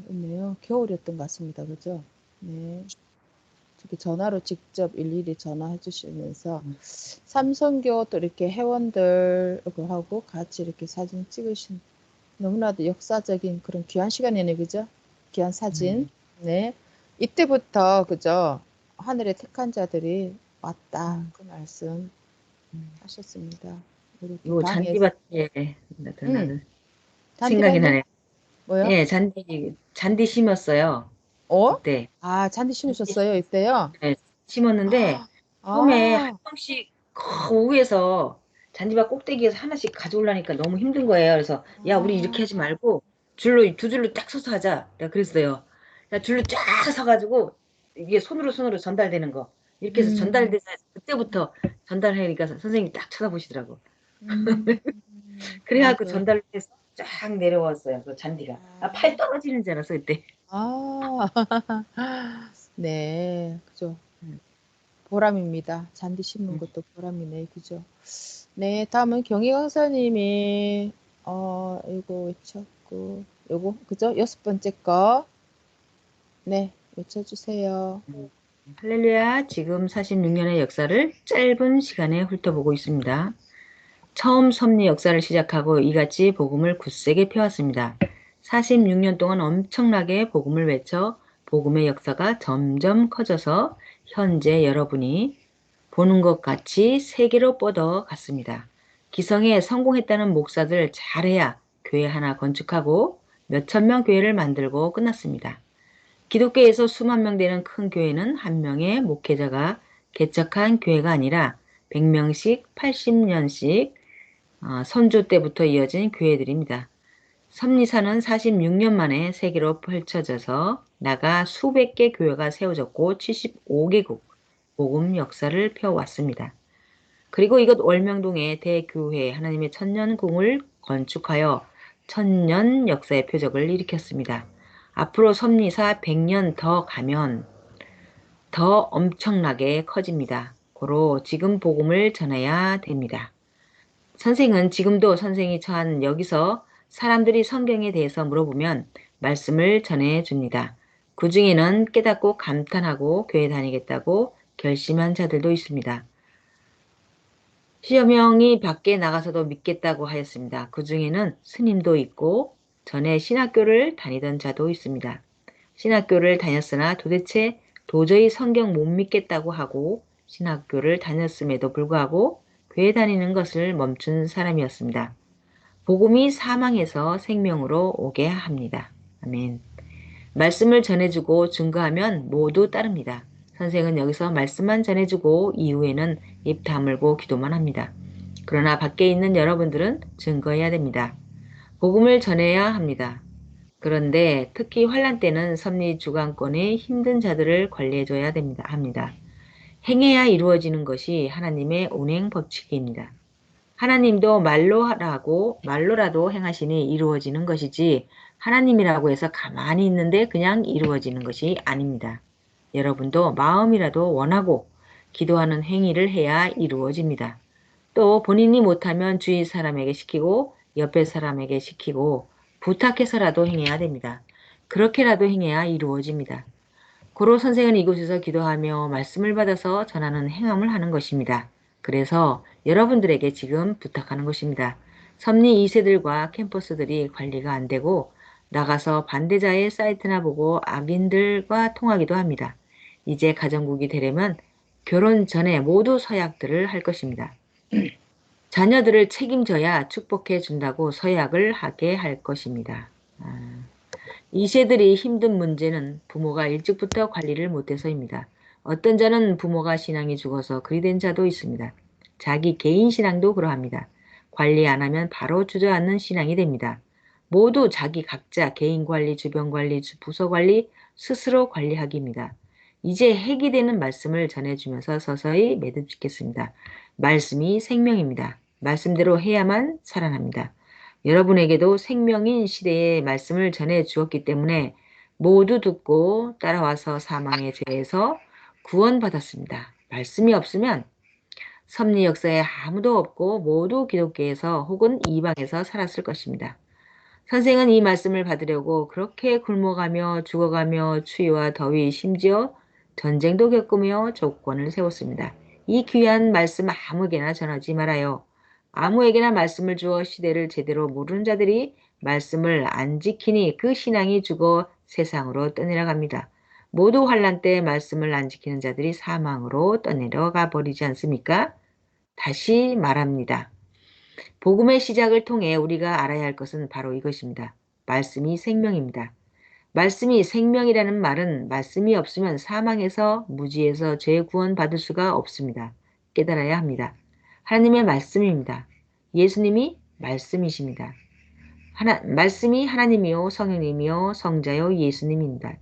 S1: 있네요. 겨울이었던 것 같습니다. 그죠? 네. 이렇게 전화로 직접 일일이 전화해 주시면서 삼성교 또 이렇게 회원들하고 같이 이렇게 사진 찍으신 너무나도 역사적인 그런 귀한 시간이네, 그죠? 귀한 사진. 네. 이때부터, 그죠? 하늘의 택한 자들이 왔다. 그 말씀 하셨습니다. 이렇게
S3: 요
S1: 방에서.
S3: 잔디밭에 나타나는 생각이
S1: 잔디밭요?
S3: 나네요.
S1: 뭐요?
S3: 예, 잔디 심었어요. 그때.
S1: 잔디 심으셨어요, 이때요?
S3: 네, 심었는데
S1: 아,
S3: 처음에 한
S1: 아,
S3: 명씩 그 위에서 잔디밭 꼭대기에서 하나씩 가져오려니까 너무 힘든 거예요. 그래서 야, 우리 이렇게 하지 말고 두 줄로 딱 서서 하자. 내가 그랬어요. 야, 줄로 쫙 서가지고 이게 손으로 전달되는 거. 이렇게 해서 전달돼서 그때부터 전달하니까 선생님이 딱 쳐다보시더라고. 그래갖고
S1: 맞아요.
S3: 전달해서 쫙 내려왔어요. 그 잔디가. 팔 떨어지는 줄 알았어 그때.
S1: 아, 네, 그죠. 보람입니다. 잔디 심는 것도 보람이네, 그죠. 네, 다음은 경희 강사님이, 이거 외쳤고, 요거, 그죠? 6번째 거. 네, 외쳐주세요.
S3: 할렐루야, 지금 46년의 역사를 짧은 시간에 훑어보고 있습니다. 처음 섭리 역사를 시작하고 이같이 복음을 굳세게 펴왔습니다. 46년 동안 엄청나게 복음을 외쳐 복음의 역사가 점점 커져서 현재 여러분이 보는 것 같이 세계로 뻗어갔습니다. 기성에 성공했다는 목사들 잘해야 교회 하나 건축하고 몇천 명 교회를 만들고 끝났습니다. 기독교에서 수만 명 되는 큰 교회는 한 명의 목회자가 개척한 교회가 아니라 100명씩 80년씩 선조 때부터 이어진 교회들입니다. 섭리사는 46년 만에 세계로 펼쳐져서 나가 수백 개 교회가 세워졌고 75개국 복음 역사를 펴왔습니다. 그리고 이곳 월명동의 대교회 하나님의 천년궁을 건축하여 천년 역사의 표적을 일으켰습니다. 앞으로 섭리사 100년 더 가면 더 엄청나게 커집니다. 고로 지금 복음을 전해야 됩니다. 선생은 지금도 선생이 처한 여기서 사람들이 성경에 대해서 물어보면 말씀을 전해줍니다. 그 중에는 깨닫고 감탄하고 교회 다니겠다고 결심한 자들도 있습니다. 수여 명이 밖에 나가서도 믿겠다고 하였습니다. 그 중에는 스님도 있고 전에 신학교를 다니던 자도 있습니다. 신학교를 다녔으나 도저히 성경 못 믿겠다고 하고 신학교를 다녔음에도 불구하고 교회 다니는 것을 멈춘 사람이었습니다. 복음이 사망에서 생명으로 오게 합니다. 아멘. 말씀을 전해주고 증거하면 모두 따릅니다. 선생은 여기서 말씀만 전해주고 이후에는 입 다물고 기도만 합니다. 그러나 밖에 있는 여러분들은 증거해야 됩니다. 복음을 전해야 합니다. 그런데 특히 환난 때는 섭리 주관권의 힘든 자들을 관리해줘야 합니다. 행해야 이루어지는 것이 하나님의 운행 법칙입니다. 하나님도 말로라도 행하시니 이루어지는 것이지 하나님이라고 해서 가만히 있는데 그냥 이루어지는 것이 아닙니다. 여러분도 마음이라도 원하고 기도하는 행위를 해야 이루어집니다. 또 본인이 못하면 주위 사람에게 시키고 옆에 사람에게 시키고 부탁해서라도 행해야 됩니다. 그렇게라도 행해야 이루어집니다. 고로 선생은 이곳에서 기도하며 말씀을 받아서 전하는 행함을 하는 것입니다. 그래서 여러분들에게 지금 부탁하는 것입니다. 섭리 2세들과 캠퍼스들이 관리가 안 되고 나가서 반대자의 사이트나 보고 악인들과 통하기도 합니다. 이제 가정국이 되려면 결혼 전에 모두 서약들을 할 것입니다. 자녀들을 책임져야 축복해 준다고 서약을 하게 할 것입니다. 2세들이 힘든 문제는 부모가 일찍부터 관리를 못해서입니다. 어떤 자는 부모가 신앙이 죽어서 그리 된 자도 있습니다. 자기 개인 신앙도 그러합니다. 관리 안 하면 바로 주저앉는 신앙이 됩니다. 모두 자기 각자 개인 관리, 주변 관리, 부서 관리, 스스로 관리하기입니다. 이제 핵이 되는 말씀을 전해주면서 서서히 매듭짓겠습니다. 말씀이 생명입니다. 말씀대로 해야만 살아납니다. 여러분에게도 생명인 시대의 말씀을 전해 주었기 때문에 모두 듣고 따라와서 사망의 죄에서 구원받았습니다. 말씀이 없으면 섭리 역사에 아무도 없고 모두 기독교에서 혹은 이방에서 살았을 것입니다. 선생은 이 말씀을 받으려고 그렇게 굶어가며 죽어가며 추위와 더위 심지어 전쟁도 겪으며 조건을 세웠습니다. 이 귀한 말씀 아무에게나 전하지 말아요. 아무에게나 말씀을 주어 시대를 제대로 모르는 자들이 말씀을 안 지키니 그 신앙이 죽어 세상으로 떠내려갑니다. 모두 환난 때 말씀을 안 지키는 자들이 사망으로 떠내려가 버리지 않습니까? 다시 말합니다. 복음의 시작을 통해 우리가 알아야 할 것은 바로 이것입니다. 말씀이 생명입니다. 말씀이 생명이라는 말은 말씀이 없으면 사망에서 무지에서 죄 구원 받을 수가 없습니다. 깨달아야 합니다. 하나님의 말씀입니다. 예수님이 말씀이십니다. 말씀이 하나님이요 성령님이요 성자요 예수님입니다.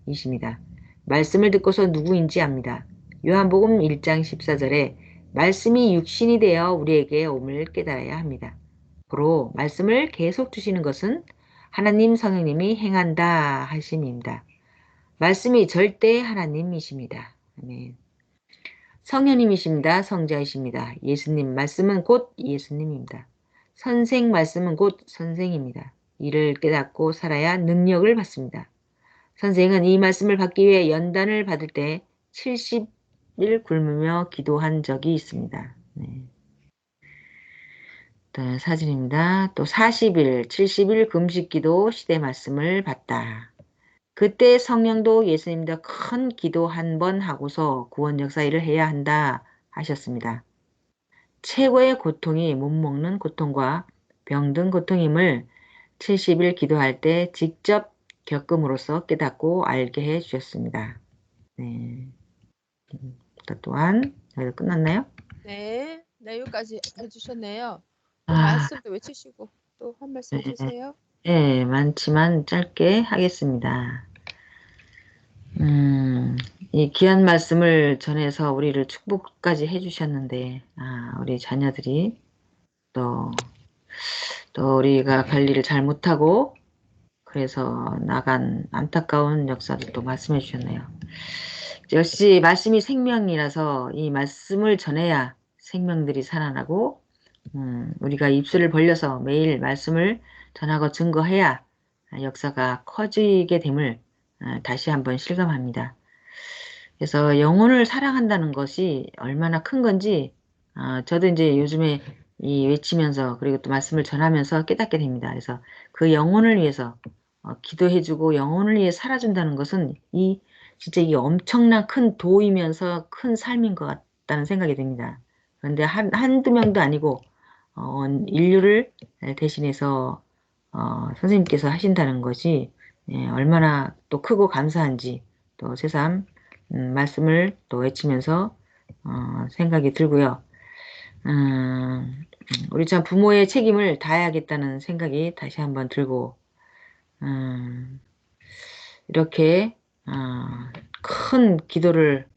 S3: 말씀을 듣고서 누구인지 압니다. 요한복음 1장 14절에 말씀이 육신이 되어 우리에게 옴을 깨달아야 합니다. 고로 말씀을 계속 주시는 것은 하나님 성령님이 행한다 하심입니다. 말씀이 절대 하나님이십니다. 아멘. 성령님이십니다. 성자이십니다. 예수님 말씀은 곧 예수님입니다. 선생 말씀은 곧 선생입니다. 이를 깨닫고 살아야 능력을 받습니다. 선생은 이 말씀을 받기 위해 연단을 받을 때 70일 굶으며 기도한 적이 있습니다. 네. 또 사진입니다. 또 40일, 70일 금식기도 시대 말씀을 받다. 그때 성령도 예수님도 큰 기도 한 번 하고서 구원 역사 일을 해야 한다 하셨습니다. 최고의 고통이 못 먹는 고통과 병든 고통임을 70일 기도할 때 직접 겪음으로써 깨닫고 알게 해 주셨습니다. 네. 또한 여기서 끝났나요?
S1: 네, 여기까지 해주셨네요. 또
S3: 아,
S1: 말씀도 외치시고 또 한 말씀
S3: 네.
S1: 해주세요.
S3: 네, 많지만 짧게 하겠습니다. 이 귀한 말씀을 전해서 우리를 축복까지 해주셨는데, 우리 자녀들이 또 우리가 관리를 잘 못하고, 그래서 나간 안타까운 역사를 또 말씀해 주셨네요. 역시 말씀이 생명이라서 이 말씀을 전해야 생명들이 살아나고 우리가 입술을 벌려서 매일 말씀을 전하고 증거해야 역사가 커지게 됨을 다시 한번 실감합니다. 그래서 영혼을 사랑한다는 것이 얼마나 큰 건지 저도 이제 요즘에 이 외치면서 그리고 또 말씀을 전하면서 깨닫게 됩니다. 그래서 그 영혼을 위해서 기도해주고 영혼을 위해 살아준다는 것은 진짜 이게 엄청난 큰 도이면서 큰 삶인 것 같다는 생각이 듭니다. 그런데 한두 명도 아니고 인류를 대신해서 선생님께서 하신다는 것이 얼마나 또 크고 감사한지 또 새삼 말씀을 또 외치면서 생각이 들고요. 우리 참 부모의 책임을 다해야겠다는 생각이 다시 한번 들고 이렇게 큰 기도를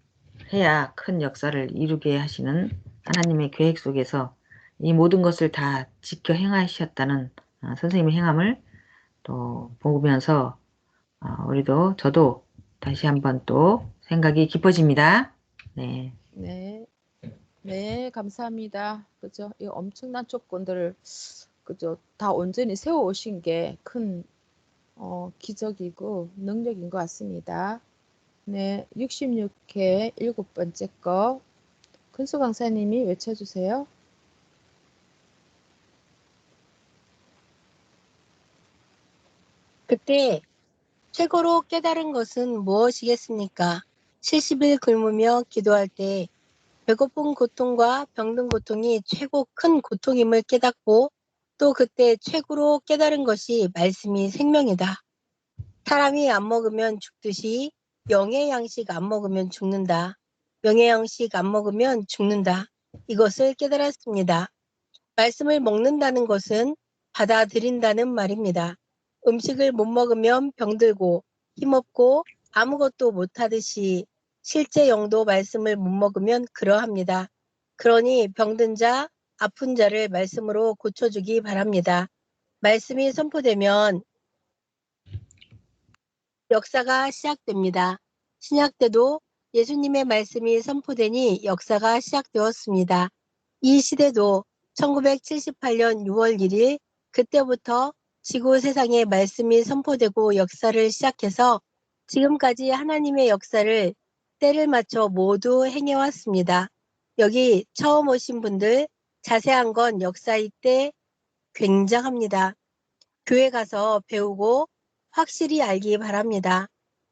S3: 해야 큰 역사를 이루게 하시는 하나님의 계획 속에서 이 모든 것을 다 지켜 행하셨다는 선생님의 행함을 또 보면서 저도 다시 한번 또 생각이 깊어집니다. 네.
S1: 네. 네, 감사합니다. 그죠? 이 엄청난 조건들을 그죠? 다 온전히 세워 오신 게 큰 기적이고 능력인 것 같습니다. 네, 66회 7번째 거 큰수 강사님이 외쳐주세요.
S4: 그때 최고로 깨달은 것은 무엇이겠습니까? 70일 굶으며 기도할 때 배고픈 고통과 병든 고통이 최고 큰 고통임을 깨닫고 또 그때 최고로 깨달은 것이 말씀이 생명이다. 사람이 안 먹으면 죽듯이 영의 양식 안 먹으면 죽는다. 영의 양식 안 먹으면 죽는다. 이것을 깨달았습니다. 말씀을 먹는다는 것은 받아들인다는 말입니다. 음식을 못 먹으면 병들고 힘없고 아무것도 못하듯이 실제 영도 말씀을 못 먹으면 그러합니다. 그러니 병든 자, 아픈 자를 말씀으로 고쳐주기 바랍니다. 말씀이 선포되면 역사가 시작됩니다. 신약 때도 예수님의 말씀이 선포되니 역사가 시작되었습니다. 이 시대도 1978년 6월 1일 그때부터 지구 세상에 말씀이 선포되고 역사를 시작해서 지금까지 하나님의 역사를 때를 맞춰 모두 행해왔습니다. 여기 처음 오신 분들 자세한 건 역사일 때 굉장합니다. 교회 가서 배우고 확실히 알기 바랍니다.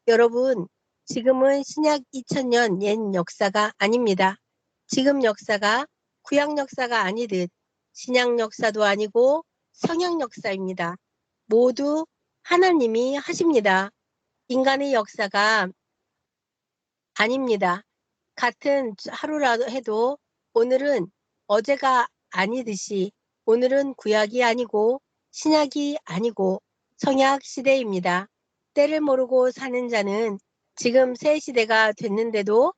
S4: 여러분, 지금은 신약 2000년 옛 역사가 아닙니다. 지금 역사가 구약 역사가 아니듯 신약 역사도 아니고 성약 역사입니다. 모두 하나님이 하십니다. 인간의 역사가 아닙니다. 같은 하루라도 해도 오늘은 어제가 아니듯이 오늘은 구약이 아니고 신약이 아니고 성약 시대입니다. 때를 모르고 사는 자는 지금 새 시대가 됐는데도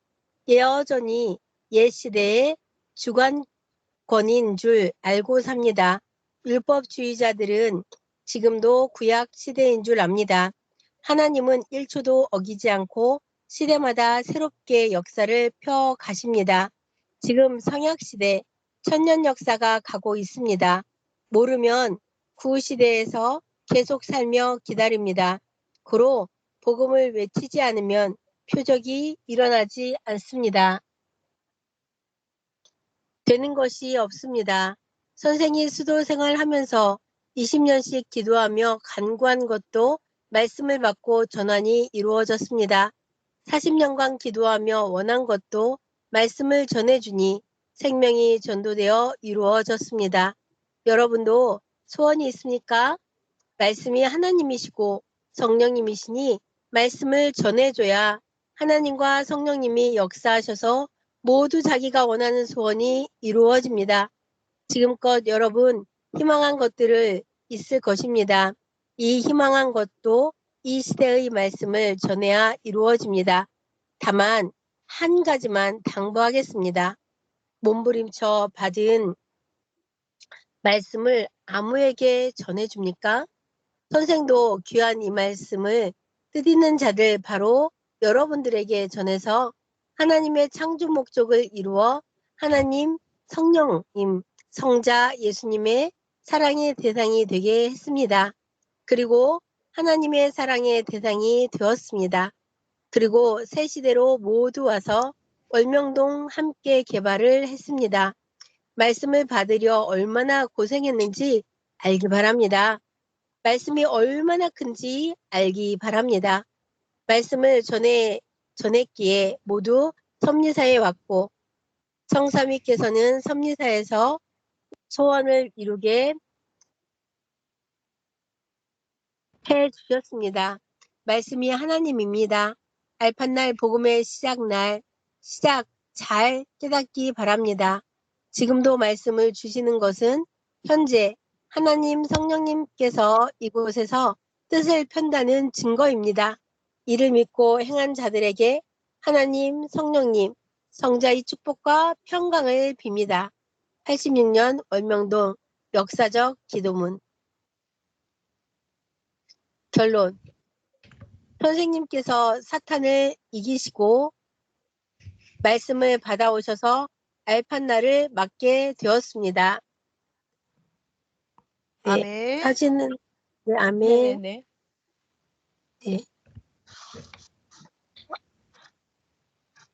S4: 여전히 옛 시대의 주관권인 줄 알고 삽니다. 율법주의자들은 지금도 구약 시대인 줄 압니다. 하나님은 1초도 어기지 않고 시대마다 새롭게 역사를 펴 가십니다. 지금 성약시대, 천년 역사가 가고 있습니다. 모르면 구시대에서 계속 살며 기다립니다. 고로 복음을 외치지 않으면 표적이 일어나지 않습니다. 되는 것이 없습니다. 선생이 수도 생활하면서 20년씩 기도하며 간구한 것도 말씀을 받고 전환이 이루어졌습니다. 40년간 기도하며 원한 것도 말씀을 전해주니 생명이 전도되어 이루어졌습니다. 여러분도 소원이 있습니까? 말씀이 하나님이시고 성령님이시니 말씀을 전해줘야 하나님과 성령님이 역사하셔서 모두 자기가 원하는 소원이 이루어집니다. 지금껏 여러분 희망한 것들을 있을 것입니다. 이 희망한 것도 이 시대의 말씀을 전해야 이루어집니다. 다만 한 가지만 당부하겠습니다. 몸부림쳐 받은 말씀을 아무에게 전해줍니까? 선생도 귀한 이 말씀을 뜻있는 자들 바로 여러분들에게 전해서 하나님의 창조 목적을 이루어 하나님, 성령님, 성자 예수님의 사랑의 대상이 되게 했습니다. 그리고 하나님의 사랑의 대상이 되었습니다. 그리고 새 시대로 모두 와서 월명동 함께 개발을 했습니다. 말씀을 받으려 얼마나 고생했는지 알기 바랍니다. 말씀이 얼마나 큰지 알기 바랍니다. 말씀을 전했기에 모두 섭리사에 왔고 성삼위께서는 섭리사에서 소원을 이루게 해 주셨습니다. 말씀이 하나님입니다. 알판날 복음의 시작 잘 깨닫기 바랍니다. 지금도 말씀을 주시는 것은 현재 하나님 성령님께서 이곳에서 뜻을 편다는 증거입니다. 이를 믿고 행한 자들에게 하나님 성령님 성자의 축복과 평강을 빕니다. 86년 월명동 역사적 기도문. 결론. 선생님께서 사탄을 이기시고 말씀을 받아오셔서 알판나를 맡게 되었습니다. 네,
S1: 아멘.
S4: 사진은 네, 아멘.
S1: 네네네.
S4: 네.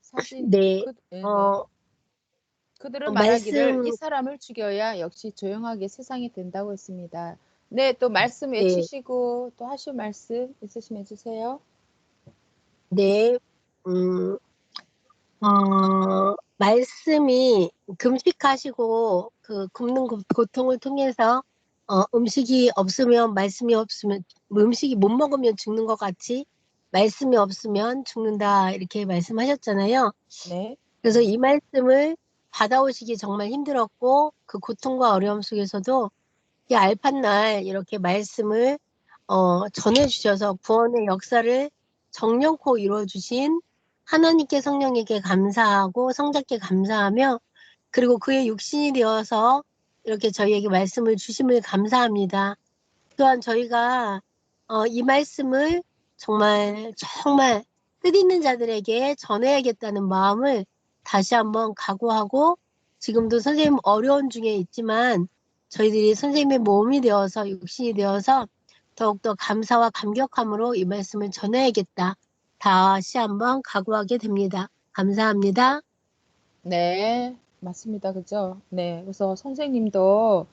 S1: 사진
S4: 네.
S1: 네네. 그들은
S4: 말씀
S1: 말하기를 이 사람을 죽여야 역시 조용하게 세상이 된다고 했습니다. 네, 또 말씀
S4: 네.
S1: 외치시고 또 하실 말씀 있으시면 해주세요.
S4: 네. 말씀이 금식하시고 그 굶는 고통을 통해서 음식이 없으면 말씀이 없으면 음식이 못 먹으면 죽는 것 같이 말씀이 없으면 죽는다 이렇게 말씀하셨잖아요.
S1: 네.
S4: 그래서 이 말씀을 받아오시기 정말 힘들었고 그 고통과 어려움 속에서도 이 알판날 이렇게 말씀을 전해주셔서 구원의 역사를 정령코 이루어주신 하나님께 성령에게 감사하고 성자께 감사하며 그리고 그의 육신이 되어서 이렇게 저희에게 말씀을 주심을 감사합니다. 또한 저희가 이 말씀을 정말 뜻있는 자들에게 전해야겠다는 마음을 다시 한번 각오하고 지금도 선생님 어려운 중에 있지만 저희들이 선생님의 몸이 되어서 육신이 되어서 더욱더 감사와 감격함으로 이 말씀을 전해야겠다. 다시 한번 각오하게 됩니다. 감사합니다.
S1: 네, 맞습니다. 그죠? 네. 그래서 선생님도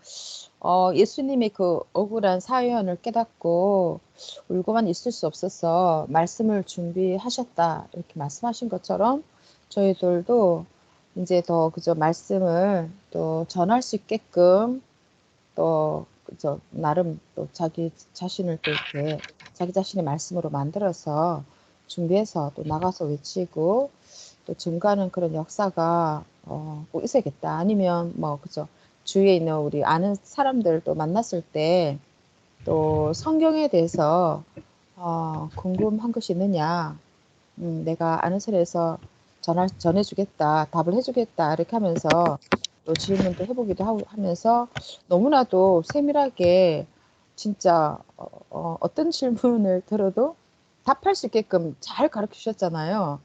S1: 예수님의 그 억울한 사연을 깨닫고 울고만 있을 수 없어서 말씀을 준비하셨다. 이렇게 말씀하신 것처럼 저희들도 이제 더 그저 말씀을 또 전할 수 있게끔 또 그저 나름 또 자기 자신을 또 이렇게 자기 자신의 말씀으로 만들어서 준비해서 또 나가서 외치고 또 증가하는 그런 역사가 꼭 있어야겠다. 아니면 뭐 그죠. 주위에 있는 우리 아는 사람들 또 만났을 때 또 성경에 대해서 궁금한 것이 있느냐. 내가 아는 선에서 전해주겠다. 답을 해주겠다. 이렇게 하면서 또 질문도 해보기도 하면서 너무나도 세밀하게 진짜 어떤 질문을 들어도 답할 수 있게끔 잘 가르쳐 주셨잖아요.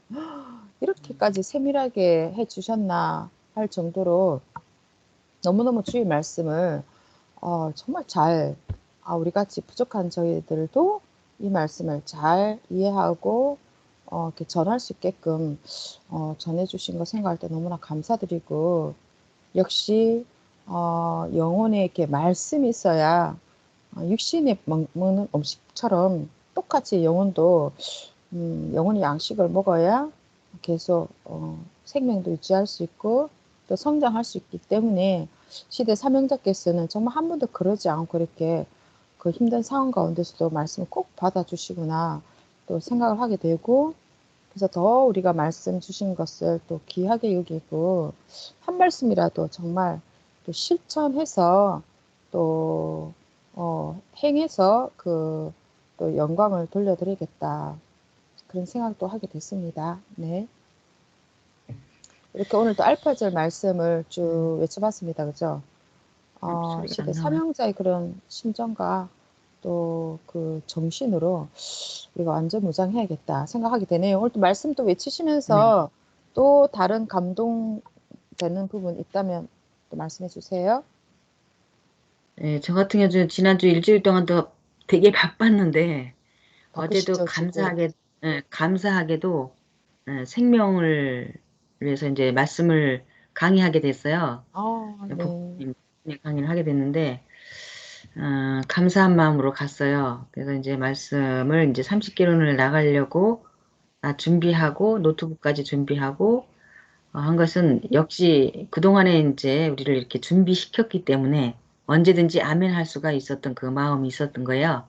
S1: 이렇게까지 세밀하게 해주셨나 할 정도로 너무너무 주의 말씀을 정말 잘 우리같이 부족한 저희들도 이 말씀을 잘 이해하고 이렇게 전할 수 있게끔 전해주신 거 생각할 때 너무나 감사드리고 역시 영혼에 이렇게 말씀이 있어야 육신에 먹는 음식처럼 똑같이 영혼도 영혼이 양식을 먹어야 계속 생명도 유지할 수 있고 또 성장할 수 있기 때문에 시대 사명자께서는 정말 한 번도 그러지 않고 이렇게 그 힘든 상황 가운데서도 말씀을 꼭 받아주시구나 또 생각을 하게 되고 그래서 더 우리가 말씀 주신 것을 또 귀하게 여기고 한 말씀이라도 정말 또 실천해서 또 행해서 그 또 영광을 돌려드리겠다 그런 생각도 하게 됐습니다. 네. 이렇게 오늘 또 알파절 말씀을 쭉 외쳐봤습니다. 그죠?
S3: 소리가
S1: 시대
S3: 안 나와요.
S1: 사명자의 그런 심정과 또 그 정신으로 우리가 완전 무장해야겠다 생각하게 되네요. 오늘 또 말씀 또 외치시면서 또 다른 감동되는 부분 있다면 또 말씀해 주세요.
S3: 네, 저 같은 경우는 지난주 일주일 동안도 되게 바빴는데 어제도
S1: 바쁘시죠, 지금?
S3: 감사하게도 생명을 위해서 이제 말씀을 강의하게 됐어요.
S1: 아, 네.
S3: 부모님 강의를 하게 됐는데 감사한 마음으로 갔어요. 그래서 이제 말씀을 이제 30개론을 나가려고 준비하고 노트북까지 준비하고 한 것은 역시 그동안에 이제 우리를 이렇게 준비시켰기 때문에 언제든지 아멘 할 수가 있었던 그 마음이 있었던 거예요.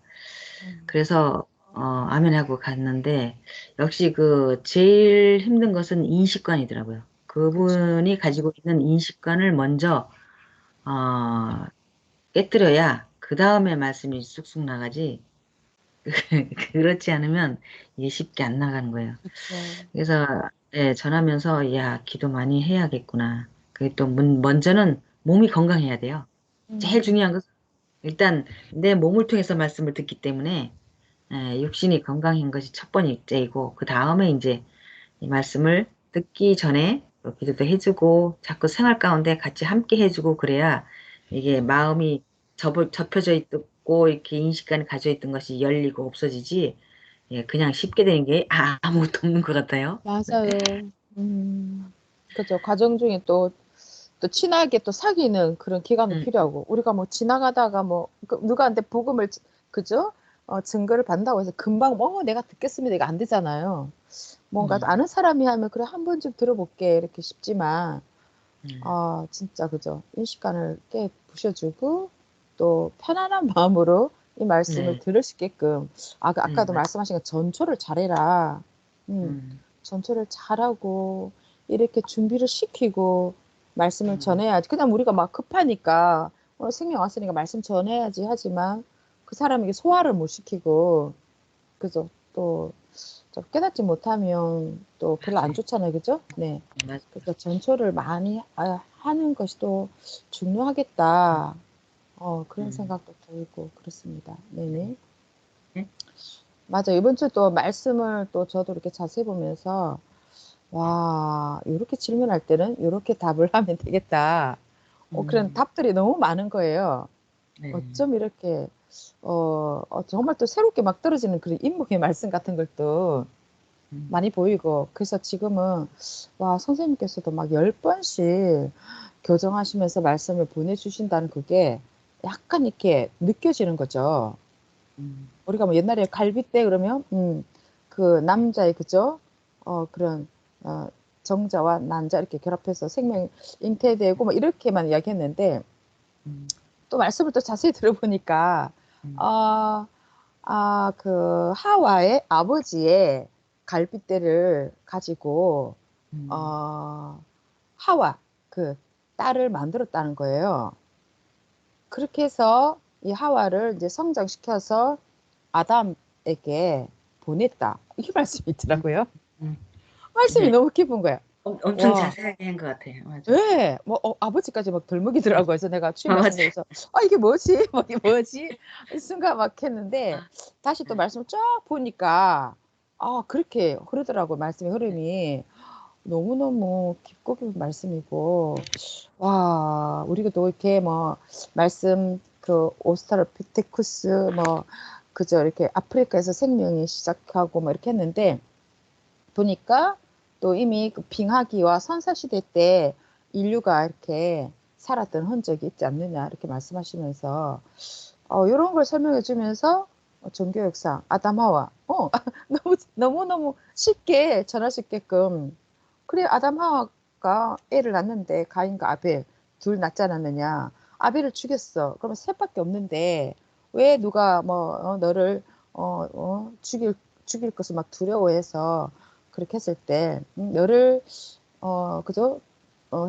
S3: 그래서 아멘하고 갔는데 역시 그 제일 힘든 것은 인식관이더라고요.
S1: 그쵸.
S3: 그분이 가지고 있는 인식관을 먼저 어, 깨뜨려야 그 다음에 말씀이 쑥쑥 나가지. 그렇지 않으면 이게 쉽게 안 나가는 거예요.
S1: 그쵸.
S3: 그래서 전하면서 야 기도 많이 해야겠구나. 그게 또 먼저는 몸이 건강해야 돼요. 제일 중요한 것은 일단 내 몸을 통해서 말씀을 듣기 때문에 육신이 건강한 것이 첫 번째이고 그 다음에 이제 이 말씀을 듣기 전에 또 기도도 해주고 자꾸 생활 가운데 같이 함께 해주고 그래야 이게 마음이 접혀져 있고 이렇게 인식관이 가져 있던 것이 열리고 없어지지 그냥 쉽게 되는 게 아무것도 없는 것 같아요.
S1: 맞아요. 그죠. 과정 중에 또 친하게 또 사귀는 그런 기간도
S3: 음,
S1: 필요하고, 우리가 뭐 지나가다가 뭐, 누구한테 복음을, 그죠? 증거를 받는다고 해서 금방, 내가 듣겠습니다. 이거 안 되잖아요. 뭔가
S3: 음,
S1: 아는 사람이 하면, 그래, 한 번쯤 들어볼게. 이렇게 싶지만,
S3: 음,
S1: 진짜, 그죠. 인식관을 깨 부셔주고, 또 편안한 마음으로 이 말씀을
S3: 네,
S1: 들을 수 있게끔, 아까도
S3: 맞,
S1: 말씀하신 거 전초를 잘해라.
S3: 음,
S1: 전초를 잘하고 이렇게 준비를 시키고 말씀을
S3: 음,
S1: 전해야지. 그냥 우리가 막 급하니까 생명 왔으니까 말씀 전해야지 하지만 그 사람에게 소화를 못 시키고 그죠? 또 깨닫지 못하면 또 별로 안
S3: 맞아요.
S1: 좋잖아요, 그죠? 네.
S3: 맞아요.
S1: 그러니까 전초를 많이 하는 것이 또 중요하겠다. 그런
S3: 음,
S1: 생각도 들고 그렇습니다. 네네.
S3: 네?
S1: 맞아요. 이번 주 또 말씀을 또 저도 이렇게 자세히 보면서 와, 이렇게 질문할 때는 이렇게 답을 하면 되겠다. 그런
S3: 음,
S1: 답들이 너무 많은 거예요.
S3: 네,
S1: 어쩜 이렇게, 정말 또 새롭게 막 떨어지는 그런 인목의 말씀 같은 걸 또
S3: 음,
S1: 많이 보이고, 그래서 지금은, 와, 선생님께서도 막 10번씩 교정하시면서 말씀을 보내주신다는 그게 약간 이렇게 느껴지는 거죠.
S3: 음,
S1: 우리가 뭐 옛날에 갈빗대 그러면 그 남자의 그죠? 그런 정자와 난자 이렇게 결합해서 생명이 잉태되고 뭐 이렇게만 이야기했는데
S3: 음,
S1: 또 말씀을 또 자세히 들어보니까
S3: 음,
S1: 어, 그 하와의 아버지의 갈빗대를 가지고
S3: 음,
S1: 어, 하와 그 딸을 만들었다는 거예요. 그렇게 해서 이 하와를 이제 성장시켜서 아담에게 보냈다. 이 말씀이
S3: 음,
S1: 있더라고요.
S3: 음.
S1: 말씀이
S3: 네,
S1: 너무 깊은 거야.
S3: 엄청
S1: 와,
S3: 자세하게 한 것 같아요. 맞아.
S1: 예, 뭐 아버지까지 막 덜먹이더라고요. 그래서 내가 취임
S3: 맞아.
S1: 말씀드려서 이게 뭐지? 뭐 이게 뭐지? 이 순간 막 했는데
S3: 아,
S1: 다시 또
S3: 네,
S1: 말씀을 쫙 보니까 그렇게 흐르더라고요. 말씀의 흐름이 너무너무 깊고 깊은 말씀이고 와, 우리가 또 이렇게 뭐 말씀 그 오스트랄피테쿠스 뭐 그저 이렇게 아프리카에서 생명이 시작하고 뭐 이렇게 했는데 보니까 또 이미 그 빙하기와 선사시대 때 인류가 이렇게 살았던 흔적이 있지 않느냐 이렇게 말씀하시면서 이런 걸 설명해 주면서 종교 역사 아담 하와 너무 쉽게 전할 수 있게끔 그래 아담 하와가 애를 낳는데 가인과 아벨 둘 낳지 않았느냐 아벨을 죽였어 그러면 셋밖에 없는데 왜 누가 뭐 너를 죽일 것을 막 두려워해서 그렇게 했을 때 너를 그죠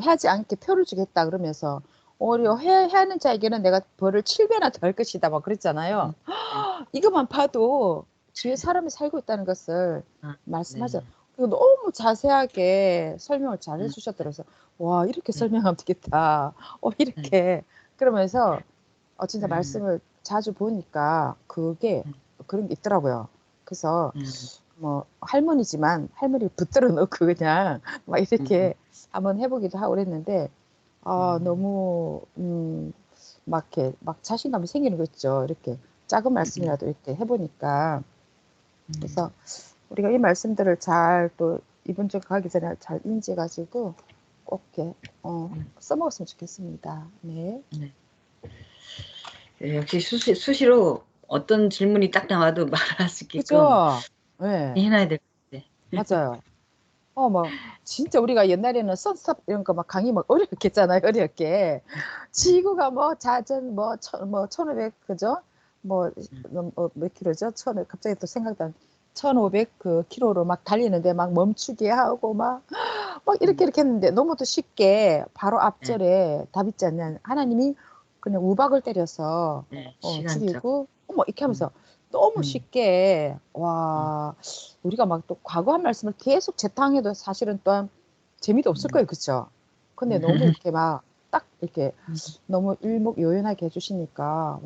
S1: 하지 않게 표를 주겠다 그러면서 오히려 하는 자에게는 내가 벌을 7배나 더할 것이다 막 그랬잖아요.
S3: 네.
S1: 이것만 봐도 주위에 사람이 살고 있다는 것을 말씀하죠.
S3: 네.
S1: 그리고 너무 자세하게 설명을 잘 해주셨더라고요. 그래서 와 이렇게
S3: 네.
S1: 설명하면 되겠다.
S3: 네.
S1: 이렇게 그러면서 진짜
S3: 음,
S1: 말씀을 자주 보니까 그게
S3: 음,
S1: 그런 게 있더라고요. 그래서
S3: 음,
S1: 뭐 할머니지만 할머니를 붙들어 놓고 그냥 막
S3: 음,
S1: 이렇게 한번 해보기도 하고 그랬는데
S3: 음,
S1: 너무 막 이렇게 막 자신감이 생기는 거 있죠. 이렇게 작은
S3: 음,
S1: 말씀이라도 이렇게 해보니까
S3: 음,
S1: 그래서 우리가 이 말씀들을 잘 또 이번 주 가기 전에 잘 인지해가지고 꼭 이렇게 써먹었으면 좋겠습니다. 네.
S3: 네. 네, 역시 수시로 어떤 질문이 딱 나와도 말할 수 있게끔
S1: 그죠? 네,
S3: 해놔야 될 것 같아.
S1: 맞아요. 뭐, 진짜 우리가 옛날에는 선스탑 이런 거 막 강의 막 어렵게 했잖아요, 어렵게.
S3: 음,
S1: 지구가 뭐 자전 뭐 1500, 그죠? 뭐,
S3: 음,
S1: 몇 킬로죠? 갑자기 또 생각도 안, 1500 그 킬로로 막 달리는데 막 멈추게 하고 막
S3: 음,
S1: 이렇게 했는데 너무도 쉽게 바로
S3: 네,
S1: 앞절에 답 있지 않냐. 하나님이 그냥 우박을 때려서
S3: 네, 시간적.
S1: 죽이고 이렇게
S3: 음,
S1: 하면서 너무
S3: 음,
S1: 쉽게
S3: 음,
S1: 우리가 막 또 과거 한 말씀을 계속 재탕해도 사실은 또한 재미도 없을
S3: 음,
S1: 거예요. 그쵸? 근데 너무
S3: 음,
S1: 이렇게 막 딱 이렇게
S3: 음,
S1: 너무 일목요연하게 해주시니까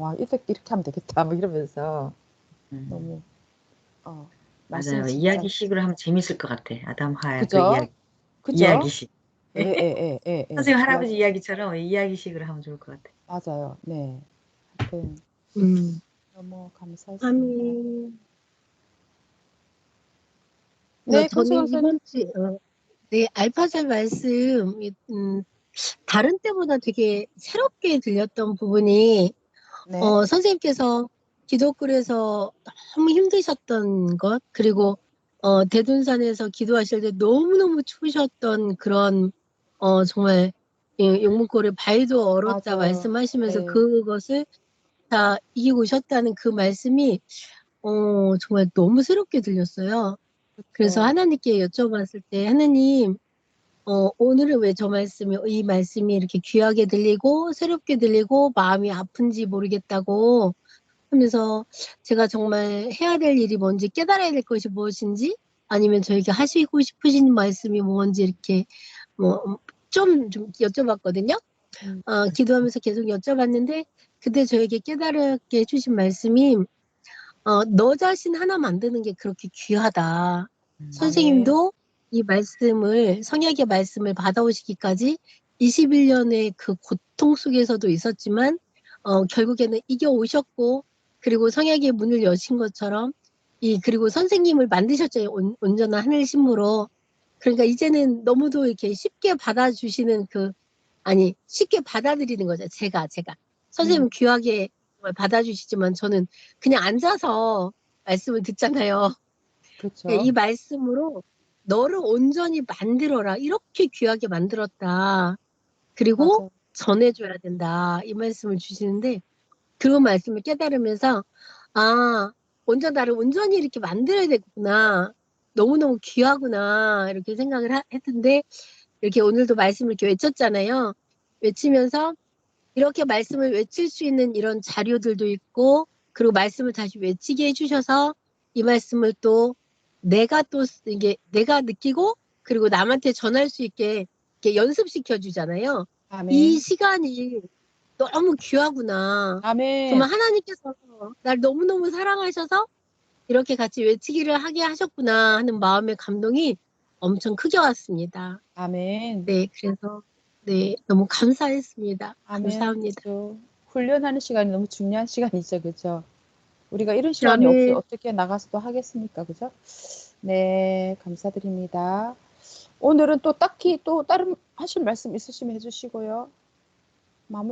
S1: 이렇게 하면 되겠다 뭐 이러면서
S3: 음.
S1: 너무 말씀이
S3: 맞아요.
S1: 진짜
S3: 이야기식으로 하면 재밌을 것 같아. 아담 하야 그
S1: 그죠? 그죠?
S3: 이야기식.
S1: 예.
S3: 선생님 할아버지 이야기처럼 이야기식으로 하면 좋을 것 같아.
S1: 맞아요. 네. 하여튼
S4: 음,
S1: 너무 감사했습니다.
S4: 아멘.
S1: 네, 금수
S4: 저는
S1: 강사님.
S4: 이번 주에, 네, 알파살 말씀, 다른 때보다 되게 새롭게 들렸던 부분이,
S1: 네.
S4: 선생님께서 기도글에서 너무 힘드셨던 것, 그리고, 대둔산에서 기도하실 때 너무너무 추우셨던 그런, 정말, 용문고를 발도 얼었다
S1: 맞아요.
S4: 말씀하시면서
S1: 네.
S4: 그것을 다 이기고 오셨다는 그 말씀이, 정말 너무 새롭게 들렸어요. 그래서
S1: 그렇죠.
S4: 하나님께 여쭤봤을 때, 하나님, 오늘은 왜 이 말씀이 이렇게 귀하게 들리고, 새롭게 들리고, 마음이 아픈지 모르겠다고 하면서 제가 정말 해야 될 일이 뭔지 깨달아야 될 것이 무엇인지, 아니면 저에게 하시고 싶으신 말씀이 뭔지 이렇게, 뭐, 좀 여쭤봤거든요.
S1: 음,
S4: 기도하면서 계속 여쭤봤는데, 그때 저에게 깨달게 해주신 말씀이, 너 자신 하나 만드는 게 그렇게 귀하다.
S1: 아멘.
S4: 선생님도 이 말씀을, 성약의 말씀을 받아오시기까지 21년의 그 고통 속에서도 있었지만, 결국에는 이겨오셨고, 그리고 성약의 문을 여신 것처럼, 그리고 선생님을 만드셨죠. 온전한 하늘심으로. 그러니까 이제는 너무도 이렇게 쉽게 받아주시는 쉽게 받아들이는 거죠. 제가.
S1: 음,
S4: 선생님은 귀하게 정말 받아주시지만 저는 그냥 앉아서 말씀을 듣잖아요. 이
S1: 그렇죠.
S4: 말씀으로 너를 온전히 만들어라. 이렇게 귀하게 만들었다. 그리고
S1: 맞아요.
S4: 전해줘야 된다. 이 말씀을 주시는데 그 말씀을 깨달으면서 먼저 나를 온전히 이렇게 만들어야 되겠구나. 너무너무 귀하구나. 이렇게 생각을 했는데 이렇게 오늘도 말씀을 이렇게 외쳤잖아요. 외치면서 이렇게 말씀을 외칠 수 있는 이런 자료들도 있고, 그리고 말씀을 다시 외치게 해주셔서 이 말씀을 내가 느끼고, 그리고 남한테 전할 수 있게 이렇게 연습시켜 주잖아요. 이
S1: 아멘.
S4: 시간이 너무 귀하구나.
S1: 아멘.
S4: 정말 하나님께서 날 너무너무 사랑하셔서 이렇게 같이 외치기를 하게 하셨구나 하는 마음의 감동이 엄청 크게 왔습니다.
S1: 아멘.
S4: 네, 그래서 네, 너무 감사했습니다.
S1: 아멘.
S4: 감사합니다.
S1: 그죠. 훈련하는 시간이 너무 중요한 시간이죠. 그죠. 우리가 이런 시간이 없이
S4: 아멘.
S1: 어떻게 나가서 또 하겠습니까? 그죠? 네, 감사드립니다. 오늘은 또 딱히 또 다른 하실 말씀 있으시면 해주시고요.